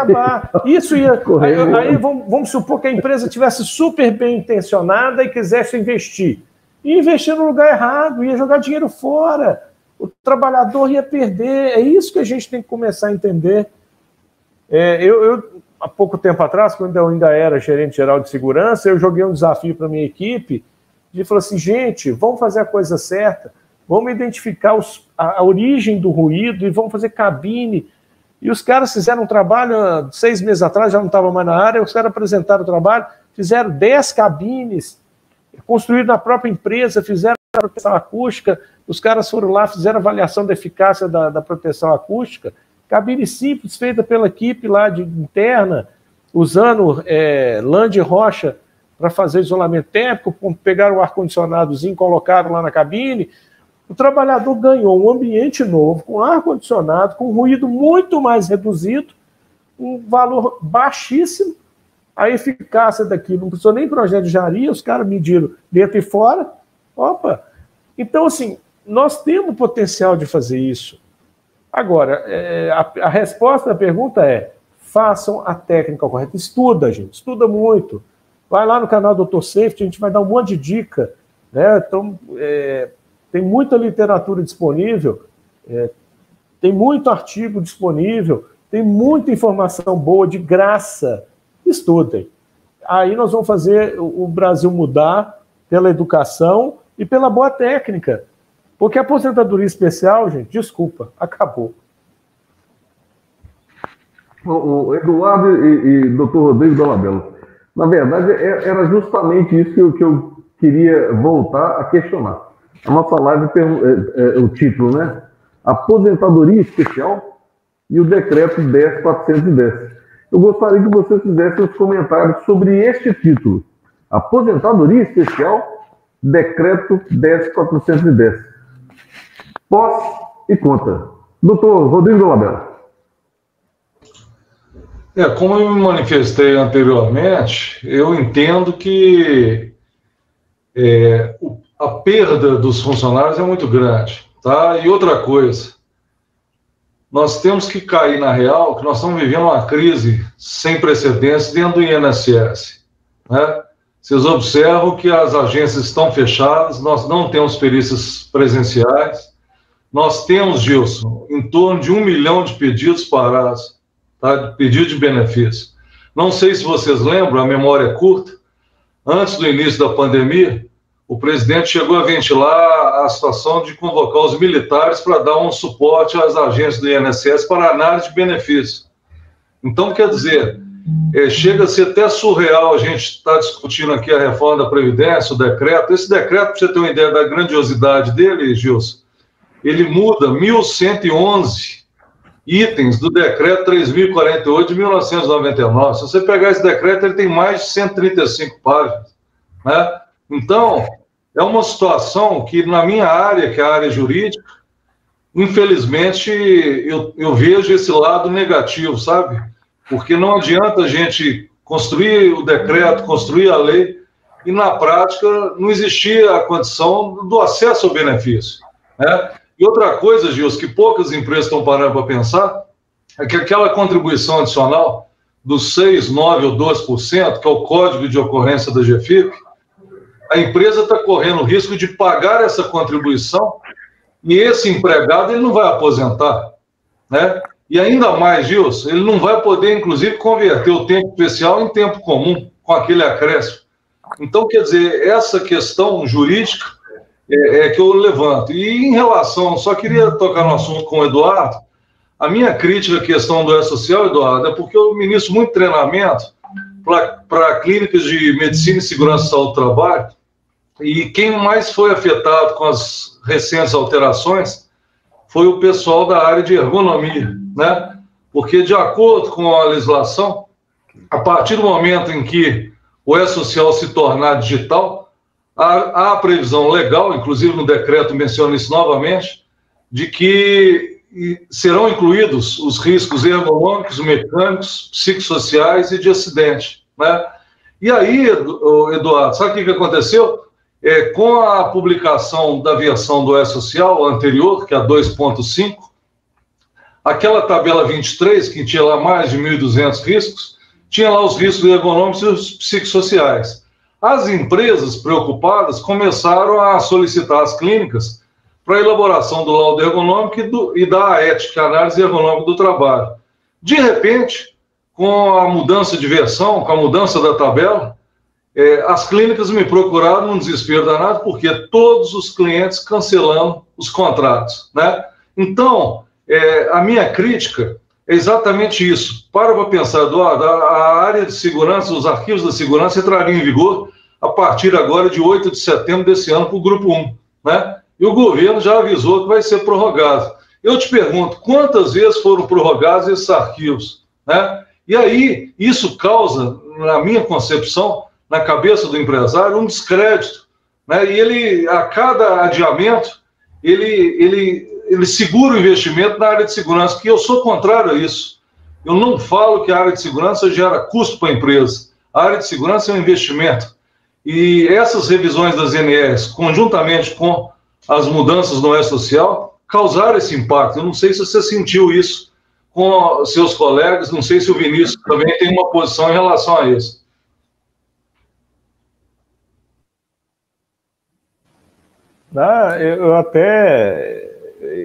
Isso ia. Aí vamos supor que a empresa tivesse super bem intencionada e quisesse investir. Ia investir no lugar errado, ia jogar dinheiro fora. O trabalhador ia perder. É isso que a gente tem que começar a entender. Há pouco tempo atrás, quando eu ainda era gerente geral de segurança, eu joguei um desafio para a minha equipe de falar assim, gente, vamos fazer a coisa certa, vamos identificar a origem do ruído e vamos fazer cabine. E os caras fizeram um trabalho, 6 meses atrás, já não estava mais na área, os caras apresentaram o trabalho, fizeram 10 cabines, construíram na própria empresa, fizeram a proteção acústica, os caras foram lá, fizeram avaliação da eficácia da proteção acústica, cabine simples, feita pela equipe lá interna, usando lã de rocha para fazer isolamento térmico, pegaram o ar-condicionadozinho, colocaram lá na cabine. O trabalhador ganhou um ambiente novo, com ar-condicionado, com ruído muito mais reduzido, um valor baixíssimo, a eficácia daquilo não precisou nem projeto de engenharia, os caras mediram dentro e fora. Opa! Então, assim, nós temos potencial de fazer isso. Agora, a resposta da pergunta é, façam a técnica correta. Estuda, gente, estuda muito. Vai lá no canal Dr. Safety, a gente vai dar um monte de dica, né? Então, tem muita literatura disponível. Tem muito artigo disponível, tem muita informação boa, de graça. Estudem. Aí nós vamos fazer o Brasil mudar pela educação e pela boa técnica. Porque a aposentadoria especial, gente, desculpa, acabou. O Eduardo e Dr. Rodrigo Dolabella, na verdade, era justamente isso que eu queria voltar a questionar. A nossa live, o título, né? Aposentadoria especial e o decreto 10.410. Eu gostaria que vocês fizessem os comentários sobre este título. Aposentadoria especial, decreto 10.410. Pós e contra. Doutor Rodrigo Dolabella. Como eu me manifestei anteriormente, eu entendo que a perda dos funcionários é muito grande, tá? E outra coisa, nós temos que cair na real que nós estamos vivendo uma crise sem precedentes dentro do INSS, né? Vocês observam que as agências estão fechadas, nós não temos perícias presenciais, nós temos, Gilson, em torno de 1 milhão de pedidos parados, tá? De pedido de benefício. Não sei se vocês lembram, a memória é curta, antes do início da pandemia, o presidente chegou a ventilar a situação de convocar os militares para dar um suporte às agências do INSS para análise de benefício. Então, quer dizer, chega a ser até surreal a gente estar discutindo aqui a reforma da Previdência, o decreto. Esse decreto, para você ter uma ideia da grandiosidade dele, Gilson, ele muda 1.111 itens do decreto 3.048 de 1999. Se você pegar esse decreto, ele tem mais de 135 páginas, né? Então, é uma situação que, na minha área, que é a área jurídica, infelizmente, eu vejo esse lado negativo, sabe? Porque não adianta a gente construir o decreto, construir a lei, e, na prática, não existia a condição do acesso ao benefício, né? E outra coisa, Gilson, que poucas empresas estão parando para pensar, é que aquela contribuição adicional dos 6%, 9% ou 12%, que é o código de ocorrência da GFIP, a empresa está correndo o risco de pagar essa contribuição e esse empregado ele não vai aposentar, né? E ainda mais, Gilson, ele não vai poder, inclusive, converter o tempo especial em tempo comum, com aquele acréscimo. Então, quer dizer, essa questão jurídica é que eu levanto. E em relação, só queria tocar no assunto com o Eduardo, a minha crítica à questão do E-Social, Eduardo, é porque eu ministro muito treinamento para clínicas de medicina e segurança e saúde do trabalho, e quem mais foi afetado com as recentes alterações foi o pessoal da área de ergonomia, né? Porque, de acordo com a legislação, a partir do momento em que o E-Social se tornar digital, há a previsão legal, inclusive no decreto menciona isso novamente, de que serão incluídos os riscos ergonômicos, mecânicos, psicossociais e de acidente, né? E aí, Eduardo, sabe o que aconteceu? Com a publicação da versão do E-Social anterior, que é a 2.5, aquela tabela 23, que tinha lá mais de 1.200 riscos, tinha lá os riscos ergonômicos e os psicossociais. As empresas preocupadas começaram a solicitar às clínicas para a elaboração do laudo ergonômico e da ética, análise ergonômica do trabalho. De repente, com a mudança de versão, com a mudança da tabela, as clínicas me procuraram num desespero danado, porque todos os clientes cancelando os contratos, né? Então, a minha crítica é exatamente isso. Para pensar, Eduardo, a área de segurança, os arquivos da segurança entrariam em vigor a partir agora de 8 de setembro desse ano para o Grupo 1, né? E o governo já avisou que vai ser prorrogado. Eu te pergunto, quantas vezes foram prorrogados esses arquivos, né? E aí, isso causa, na minha concepção, na cabeça do empresário, um descrédito, né? E ele, a cada adiamento, ele segura o investimento na área de segurança, que eu sou contrário a isso. Eu não falo que a área de segurança gera custo para a empresa. A área de segurança é um investimento. E essas revisões das NRs, conjuntamente com as mudanças no E-Social, causaram esse impacto. Eu não sei se você sentiu isso com seus colegas, não sei se o Vinícius também tem uma posição em relação a isso.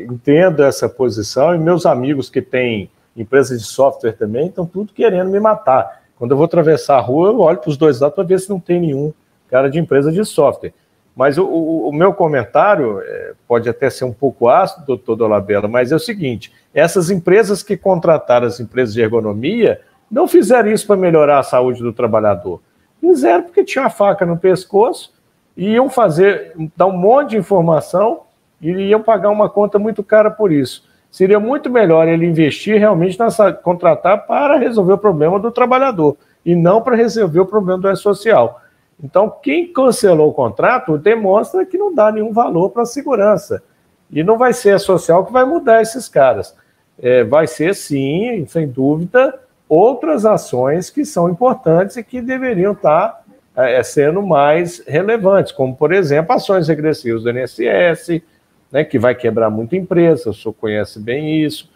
entendo essa posição, e meus amigos que têm empresas de software também estão tudo querendo me matar. Quando eu vou atravessar a rua, eu olho para os dois lados para ver se não tem nenhum cara de empresa de software. Mas o meu comentário pode até ser um pouco ácido, doutor Dolabella, mas é o seguinte: essas empresas que contrataram as empresas de ergonomia não fizeram isso para melhorar a saúde do trabalhador. Fizeram porque tinha a faca no pescoço, e iam dar um monte de informação e iam pagar uma conta muito cara por isso. Seria muito melhor ele investir realmente contratar para resolver o problema do trabalhador e não para resolver o problema do E-Social. Então, quem cancelou o contrato demonstra que não dá nenhum valor para a segurança. E não vai ser a social que vai mudar esses caras. Vai ser, sim, sem dúvida, outras ações que são importantes e que deveriam estar sendo mais relevantes, como, por exemplo, ações regressivas do INSS, né, que vai quebrar muita empresa, o senhor conhece bem isso.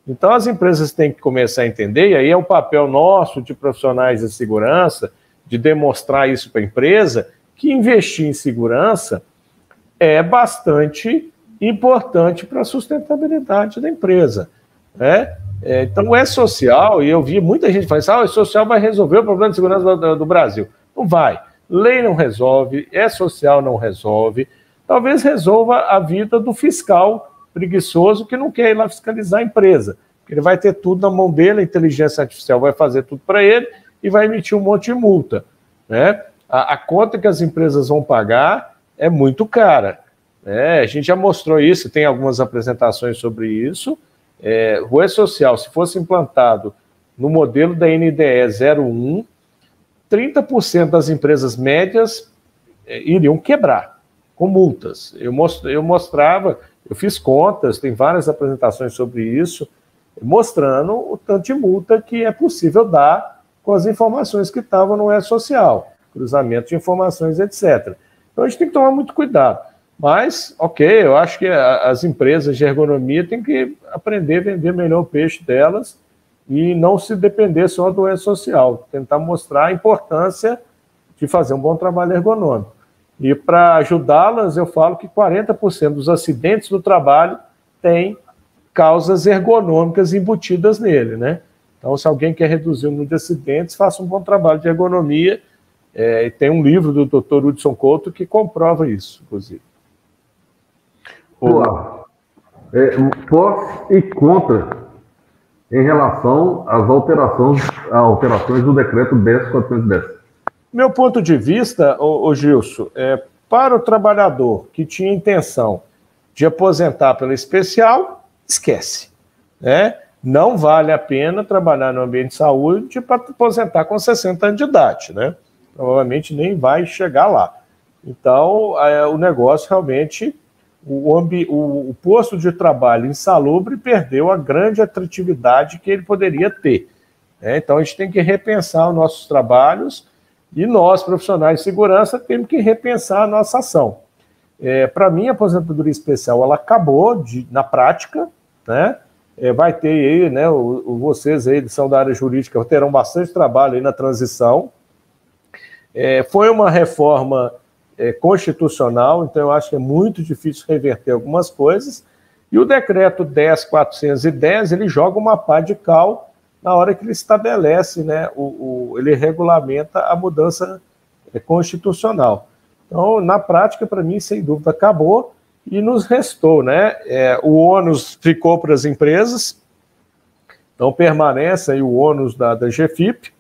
Então, as empresas têm que começar a entender, e aí é o papel nosso de profissionais de segurança, de demonstrar isso para a empresa, que investir em segurança é bastante importante para a sustentabilidade da empresa, né? Então, o E-Social, e eu vi muita gente falar assim, o E-Social vai resolver o problema de segurança do Brasil. Não vai. Lei não resolve, E-Social não resolve. Talvez resolva a vida do fiscal preguiçoso que não quer ir lá fiscalizar a empresa. Ele vai ter tudo na mão dele, a inteligência artificial vai fazer tudo para ele e vai emitir um monte de multa, né? A conta que as empresas vão pagar é muito cara, né? A gente já mostrou isso, tem algumas apresentações sobre isso. O E-Social, se fosse implantado no modelo da NDE 01, 30% das empresas médias iriam quebrar com multas. Eu mostrava, eu fiz contas, tem várias apresentações sobre isso, mostrando o tanto de multa que é possível dar com as informações que estavam no E-Social, cruzamento de informações, etc. Então a gente tem que tomar muito cuidado. Mas, ok, eu acho que as empresas de ergonomia têm que aprender a vender melhor o peixe delas e não se depender só do E-Social, tentar mostrar a importância de fazer um bom trabalho ergonômico. E para ajudá-las, eu falo que 40% dos acidentes do trabalho têm causas ergonômicas embutidas nele, né? Então, se alguém quer reduzir o número de acidentes, faça um bom trabalho de ergonomia. E tem um livro do Dr. Hudson Couto que comprova isso, inclusive. Pós e contra em relação às alterações do decreto 10.410. Meu ponto de vista, Gilson, para o trabalhador que tinha intenção de aposentar pela especial, esquece, né? Não vale a pena trabalhar no ambiente de saúde para aposentar com 60 anos de idade, né? Provavelmente nem vai chegar lá. Então, o negócio realmente, o posto de trabalho insalubre perdeu a grande atratividade que ele poderia ter, né? Então, a gente tem que repensar os nossos trabalhos e nós, profissionais de segurança, temos que repensar a nossa ação. Para mim, a aposentadoria especial, ela acabou na prática, né? Vai ter aí, né, vocês aí que são da área jurídica terão bastante trabalho aí na transição. Foi uma reforma constitucional, então eu acho que é muito difícil reverter algumas coisas, e o decreto 10.410, ele joga uma pá de cal na hora que ele estabelece, né, ele regulamenta a mudança constitucional. Então, na prática, para mim, sem dúvida, acabou. E nos restou, né? O ônus ficou para as empresas, então permanece aí o ônus da GFIP,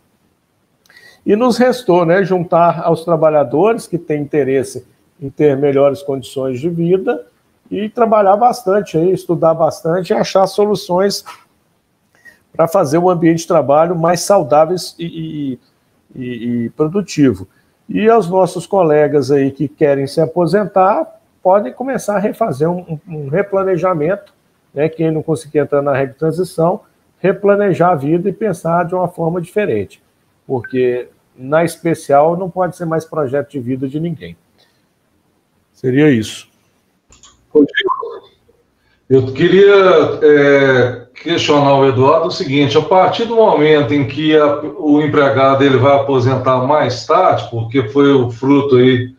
e nos restou, né, juntar aos trabalhadores que têm interesse em ter melhores condições de vida e trabalhar bastante, aí, estudar bastante e achar soluções para fazer o ambiente de trabalho mais saudável e produtivo. E aos nossos colegas aí que querem se aposentar, podem começar a refazer um replanejamento, né? Quem não conseguir entrar na regra de transição, replanejar a vida e pensar de uma forma diferente, porque na especial não pode ser mais projeto de vida de ninguém. Seria isso. Eu queria questionar o Eduardo o seguinte: a partir do momento em que o empregado ele vai aposentar mais tarde, porque foi o fruto aí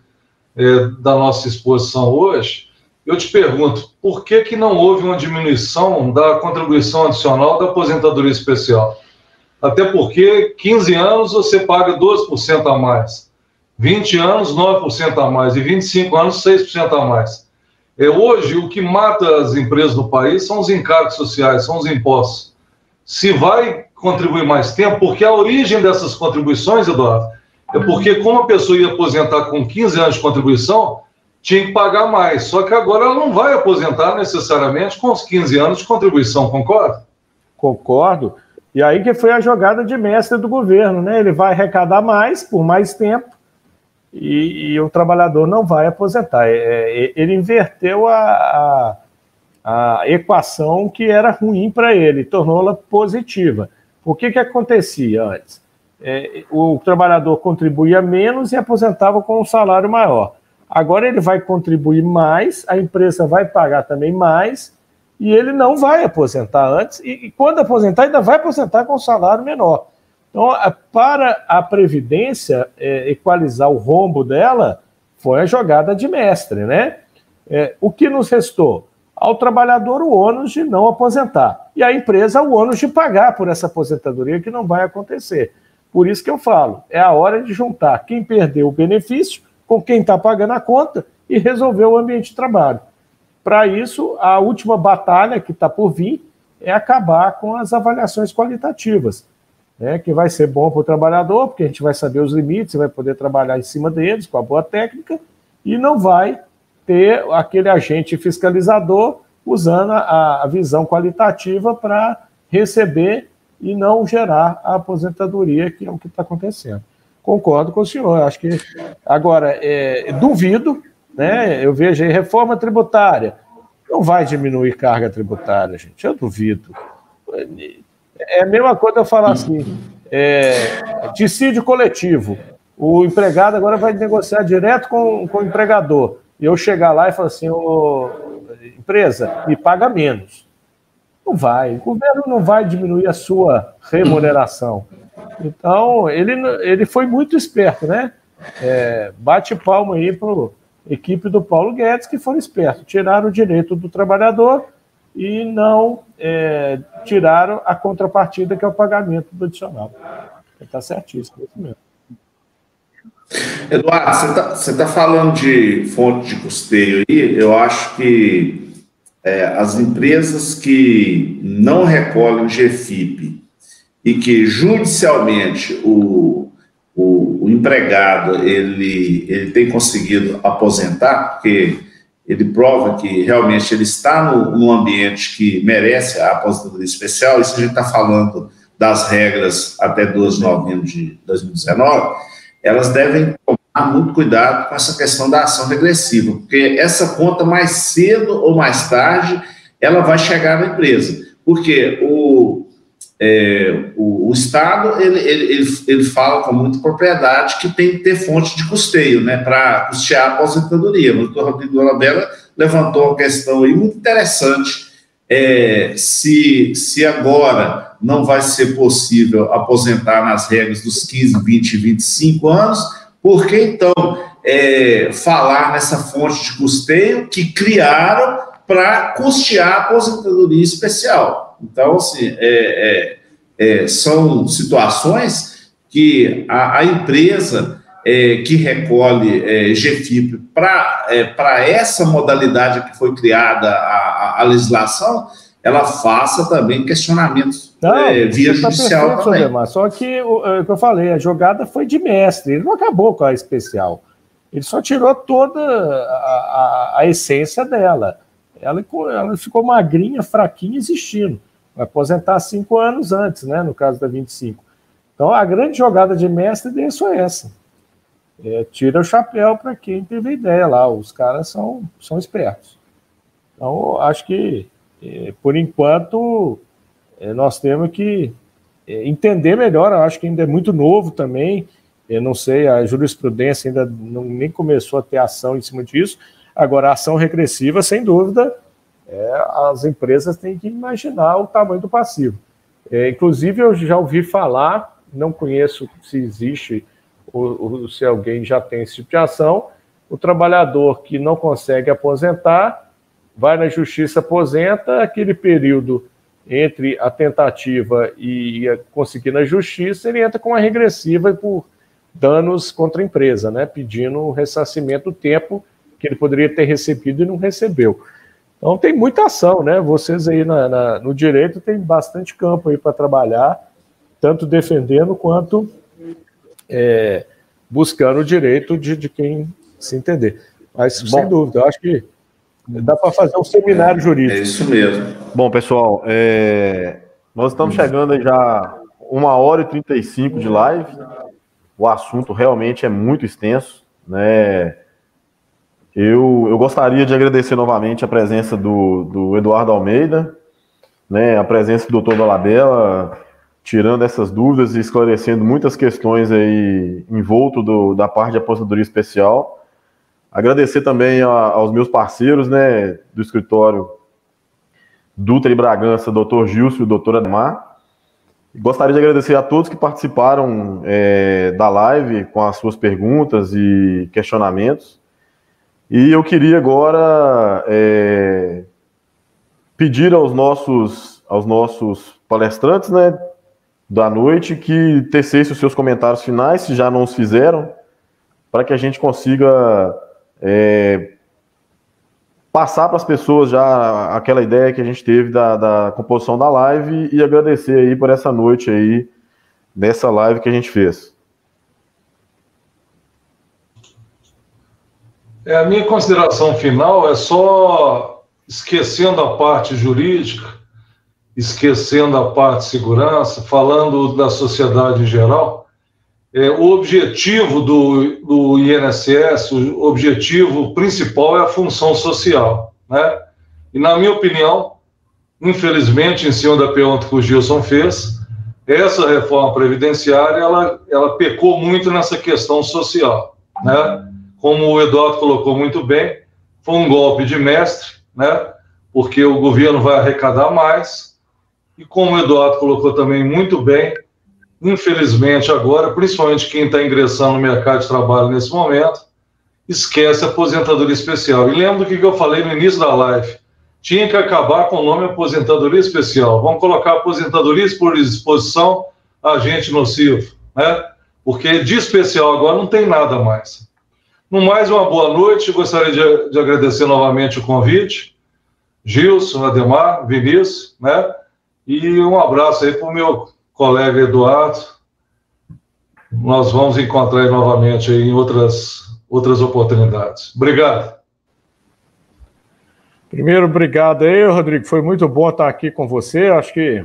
da nossa exposição hoje, eu te pergunto, por que não houve uma diminuição da contribuição adicional da aposentadoria especial? Até porque 15 anos você paga 12% a mais, 20 anos 9% a mais e 25 anos 6% a mais. Hoje, o que mata as empresas no país são os encargos sociais, são os impostos. Se vai contribuir mais tempo, porque a origem dessas contribuições, Eduardo, é porque como a pessoa ia aposentar com 15 anos de contribuição, tinha que pagar mais. Só que agora ela não vai aposentar necessariamente com os 15 anos de contribuição, concorda? Concordo. E aí que foi a jogada de mestre do governo, né? Ele vai arrecadar mais, por mais tempo, e o trabalhador não vai aposentar. Ele inverteu a equação que era ruim para ele, tornou-la positiva. O que acontecia antes? O trabalhador contribuía menos e aposentava com um salário maior. Agora ele vai contribuir mais, a empresa vai pagar também mais, e ele não vai aposentar antes, e quando aposentar, ainda vai aposentar com um salário menor. Então, para a Previdência equalizar o rombo dela, foi a jogada de mestre, né? O que nos restou? Ao trabalhador o ônus de não aposentar, e à empresa o ônus de pagar por essa aposentadoria, que não vai acontecer. Por isso que eu falo, é a hora de juntar quem perdeu o benefício com quem está pagando a conta e resolver o ambiente de trabalho. Para isso, a última batalha que está por vir é acabar com as avaliações qualitativas, né, que vai ser bom para o trabalhador, porque a gente vai saber os limites, vai poder trabalhar em cima deles com a boa técnica, e não vai ter aquele agente fiscalizador usando a visão qualitativa para receber e não gerar a aposentadoria, que é o que está acontecendo. Concordo com o senhor, acho que... Agora, duvido, né, eu vejo aí, reforma tributária, não vai diminuir carga tributária, gente, eu duvido. É a mesma coisa eu falar assim, dissídio coletivo, o empregado agora vai negociar direto com o empregador, e eu chegar lá e falar assim, empresa, me paga menos. Não vai, o governo não vai diminuir a sua remuneração. Então, ele foi muito esperto, né? Bate palma aí para a equipe do Paulo Guedes, que foram espertos, tiraram o direito do trabalhador e não tiraram a contrapartida, que é o pagamento do adicional. Está certíssimo, é isso mesmo. Eduardo, você está falando de fonte de custeio aí, eu acho que as empresas que não recolhem o GFIP e que judicialmente o empregado ele tem conseguido aposentar, porque ele prova que realmente ele está num ambiente que merece a aposentadoria especial, isso a gente está falando das regras até 12 de novembro de 2019, elas devem tomar muito cuidado com essa questão da ação regressiva, porque essa conta, mais cedo ou mais tarde, ela vai chegar na empresa, porque o Estado, ele fala com muita propriedade que tem que ter fonte de custeio, né, para custear a aposentadoria. O doutor Rodrigo Dolabella levantou uma questão aí muito interessante, se agora não vai ser possível aposentar nas regras dos 15, 20 e 25 anos, por que então falar nessa fonte de custeio que criaram para custear a aposentadoria especial? Então, assim, são situações que a empresa que recolhe GFIP para essa modalidade que foi criada a legislação, ela faça também questionamentos via judicial perfeito, também. Demar. Só que o que eu falei, a jogada foi de mestre, ele não acabou com a especial, ele só tirou toda a essência dela. Ela ficou magrinha, fraquinha, existindo. Vai aposentar 5 anos antes, né, no caso da 25. Então, a grande jogada de mestre dele é essa. Tira o chapéu para quem teve a ideia lá. Os caras são espertos. Então, acho que, por enquanto, nós temos que entender melhor. Eu acho que ainda é muito novo também. Eu não sei, a jurisprudência ainda nem começou a ter ação em cima disso. Agora, a ação regressiva, sem dúvida, as empresas têm que imaginar o tamanho do passivo. Inclusive, eu já ouvi falar, não conheço se existe ou se alguém já tem esse tipo de ação, o trabalhador que não consegue aposentar, vai na justiça, aposenta, aquele período entre a tentativa e conseguir na justiça, ele entra com uma regressiva por danos contra a empresa, né? Pedindo o ressarcimento do tempo que ele poderia ter recebido e não recebeu. Então tem muita ação, né? Vocês aí no direito tem bastante campo aí para trabalhar, tanto defendendo quanto buscando o direito de quem se entender. Mas, sem dúvida, eu acho que dá para fazer um seminário jurídico. É isso mesmo. Bom, pessoal, nós estamos chegando aí já 1h35 de live. O assunto realmente é muito extenso, né? Eu gostaria de agradecer novamente a presença do Eduardo Almeida, né? A presença do Dr. Dolabella, tirando essas dúvidas e esclarecendo muitas questões aí envolto da parte de aposentadoria especial. Agradecer também aos meus parceiros, né, do escritório Dutra e Bragança, Dr. Gilson e o Dr. Ademar. Gostaria de agradecer a todos que participaram da live com as suas perguntas e questionamentos. E eu queria agora pedir aos nossos palestrantes, né, da noite, que tecessem os seus comentários finais, se já não os fizeram, para que a gente consiga passar para as pessoas já aquela ideia que a gente teve da composição da live e agradecer aí por essa noite aí, dessa live que a gente fez. A minha consideração final é só, esquecendo a parte jurídica, esquecendo a parte de segurança, falando da sociedade em geral, o objetivo do INSS, o objetivo principal é a função social, né? E, na minha opinião, infelizmente, em cima da pergunta que o Gilson fez, essa reforma previdenciária, ela pecou muito nessa questão social, né? Como o Eduardo colocou muito bem, foi um golpe de mestre, né? Porque o governo vai arrecadar mais, e como o Eduardo colocou também muito bem, infelizmente agora, principalmente quem está ingressando no mercado de trabalho nesse momento, esquece a aposentadoria especial. E lembra do que eu falei no início da live, tinha que acabar com o nome aposentadoria especial, vamos colocar aposentadoria por exposição a agente nocivo, né? Porque de especial agora não tem nada mais. No mais, uma boa noite, gostaria de agradecer novamente o convite, Gilson, Ademar, Vinícius, né? E um abraço aí para o meu colega Eduardo. Nós vamos encontrar ele novamente aí em outras oportunidades. Obrigado. Primeiro, obrigado aí, Rodrigo. Foi muito bom estar aqui com você. Acho que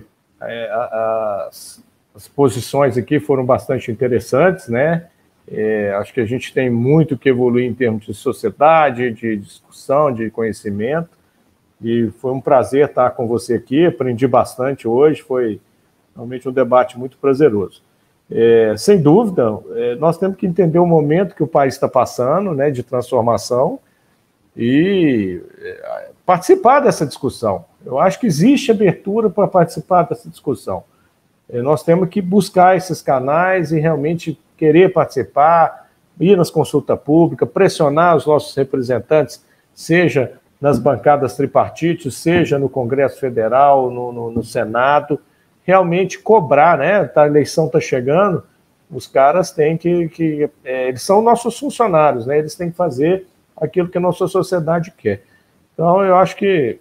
as posições aqui foram bastante interessantes, né? Acho que a gente tem muito que evoluir em termos de sociedade, de discussão, de conhecimento. E foi um prazer estar com você aqui. Aprendi bastante hoje. Foi realmente um debate muito prazeroso. Sem dúvida, nós temos que entender o momento que o país está passando, né, de transformação, e participar dessa discussão. Eu acho que existe abertura para participar dessa discussão. Nós temos que buscar esses canais e realmente querer participar, ir nas consultas públicas, pressionar os nossos representantes, seja nas bancadas tripartites, seja no Congresso Federal, no Senado, realmente cobrar, né? A eleição está chegando, os caras têm que eles são nossos funcionários, né? Eles têm que fazer aquilo que a nossa sociedade quer. Então, eu acho que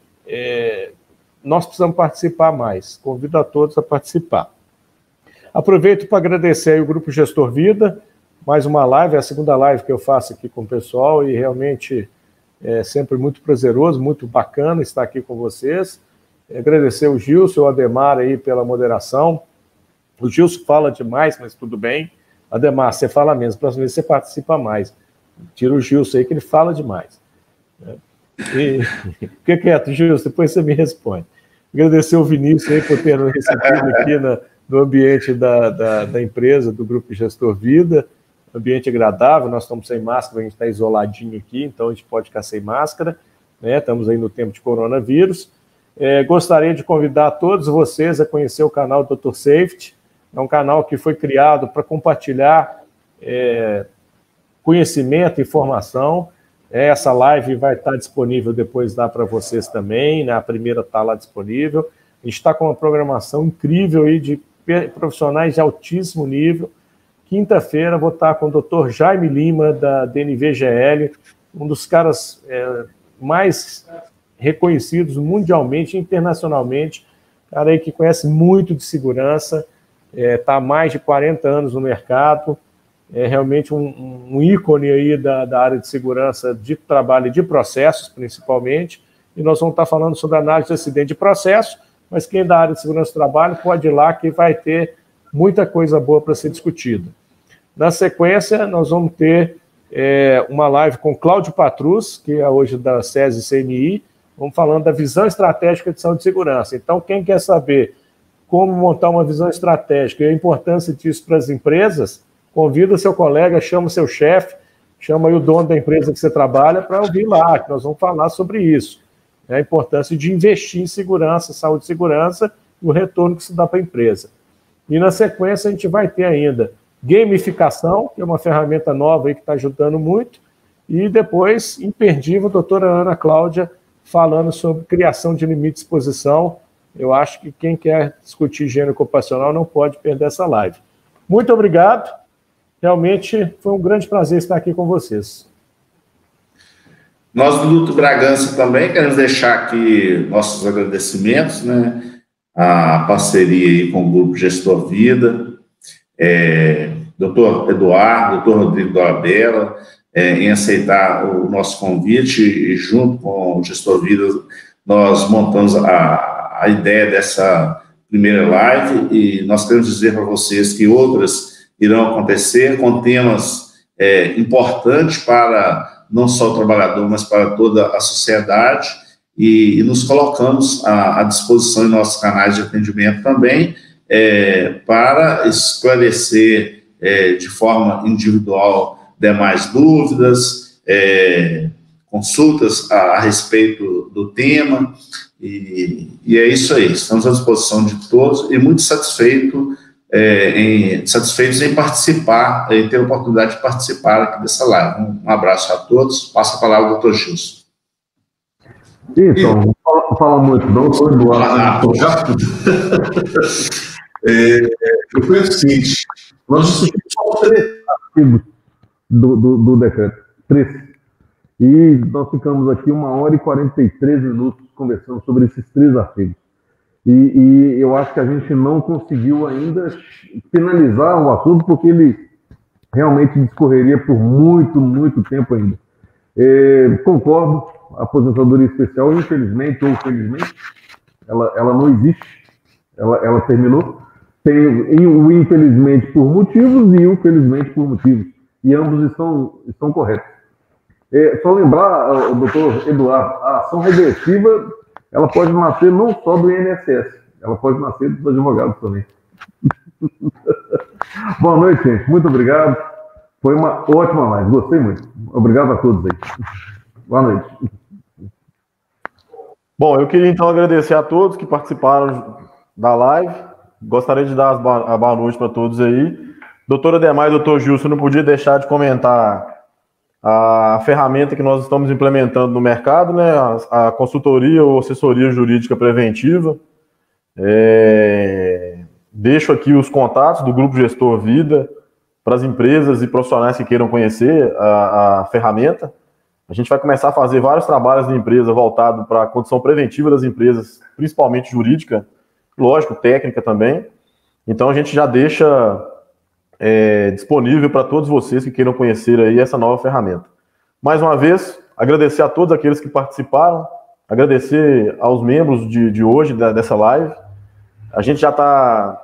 nós precisamos participar mais. Convido a todos a participar. Aproveito para agradecer aí o Grupo Gestor Vida, mais uma live, é a segunda live que eu faço aqui com o pessoal, e realmente é sempre muito prazeroso, muito bacana estar aqui com vocês. Agradecer o Gilson e o Ademar aí pela moderação. O Gilson fala demais, mas tudo bem. Ademar, você fala menos, próxima vez você participa mais. Tira o Gilson aí, que ele fala demais. Fica quieto, Gilson, depois você me responde. Agradecer o Vinícius aí por ter nos recebido aqui no ambiente da empresa, do Grupo Gestor Vida. Ambiente agradável, nós estamos sem máscara, a gente está isoladinho aqui, então a gente pode ficar sem máscara, né? Estamos aí no tempo de coronavírus. Gostaria de convidar todos vocês a conhecer o canal Dr. Safety. É um canal que foi criado para compartilhar conhecimento, informação. Essa live vai estar disponível depois lá para vocês também, né? A primeira está lá disponível. A gente está com uma programação incrível aí de profissionais de altíssimo nível. Quinta-feira vou estar com o Dr. Jaime Lima, da DNVGL, um dos caras mais reconhecidos mundialmente e internacionalmente, cara aí que conhece muito de segurança, está há mais de 40 anos no mercado, é realmente um ícone aí da área de segurança de trabalho e de processos, principalmente, e nós vamos estar falando sobre análise de acidente de processo, mas quem é da área de segurança do trabalho pode ir lá que vai ter muita coisa boa para ser discutida. Na sequência, nós vamos ter uma live com Cláudio Patrus, que é hoje da SESI CNI, vamos falando da visão estratégica de saúde e segurança. Então, quem quer saber como montar uma visão estratégica e a importância disso para as empresas, convida o seu colega, chama o seu chefe, chama aí o dono da empresa que você trabalha para ouvir lá, que nós vamos falar sobre isso. A importância de investir em segurança, saúde e segurança, e o retorno que se dá para a empresa. E na sequência a gente vai ter ainda gamificação, que é uma ferramenta nova aí que está ajudando muito, e depois, imperdível, a doutora Ana Cláudia falando sobre criação de limite de exposição. Eu acho que quem quer discutir higiene ocupacional não pode perder essa live. Muito obrigado. Realmente foi um grande prazer estar aqui com vocês. Nós do Dutra Bragança também queremos deixar aqui nossos agradecimentos, né? A parceria aí com o Grupo Gestor Vida, doutor Eduardo, doutor Rodrigo Dolabella, em aceitar o nosso convite, e junto com o Gestor Vida nós montamos a ideia dessa primeira live, e nós queremos dizer para vocês que outras irão acontecer com temas importantes para não só o trabalhador, mas para toda a sociedade, e nos colocamos à disposição em nossos canais de atendimento também, para esclarecer de forma individual demais dúvidas, consultas a respeito do tema, e é isso aí, estamos à disposição de todos, e muito satisfeitos em participar, em ter a oportunidade de participar aqui dessa live. Um abraço a todos, passa a palavra ao doutor Gilson. Então, não fala muito, não, doutor Eduardo. Eu penso o seguinte, nós discutimos só 3 artigos do decreto, 3. E nós ficamos aqui 1h e 43 minutos conversando sobre esses 3 artigos. E eu acho que a gente não conseguiu ainda finalizar o assunto, porque ele realmente discorreria por muito, muito tempo ainda. Concordo, a aposentadoria especial, infelizmente ou felizmente, ela não existe, ela terminou. Tem o infelizmente por motivos e o felizmente por motivos, e ambos estão corretos. Só lembrar, o doutor Eduardo, a ação regressiva, ela pode nascer não só do INSS, ela pode nascer dos advogados também. Boa noite, gente. Muito obrigado. Foi uma ótima live. Gostei muito. Obrigado a todos aí. Boa noite. Bom, eu queria então agradecer a todos que participaram da live. Gostaria de dar a boa noite para todos aí. Doutora Ademar e doutor Gilson, não podia deixar de comentar a ferramenta que nós estamos implementando no mercado, né? A consultoria ou assessoria jurídica preventiva. Deixo aqui os contatos do Grupo Gestor Vida para as empresas e profissionais que queiram conhecer a ferramenta. A gente vai começar a fazer vários trabalhos de empresa voltado para a condição preventiva das empresas, principalmente jurídica, lógico, técnica também. Então a gente já deixa disponível para todos vocês que queiram conhecer aí essa nova ferramenta. Mais uma vez, agradecer a todos aqueles que participaram, agradecer aos membros de hoje dessa live. A gente já está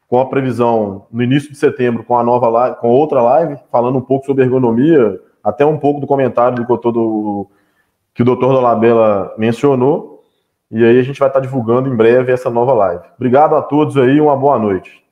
com a previsão no início de setembro com a nova live, com outra live, falando um pouco sobre ergonomia, até um pouco do comentário que o doutor Dolabella mencionou, e aí a gente vai estar divulgando em breve essa nova live. Obrigado a todos aí, uma boa noite.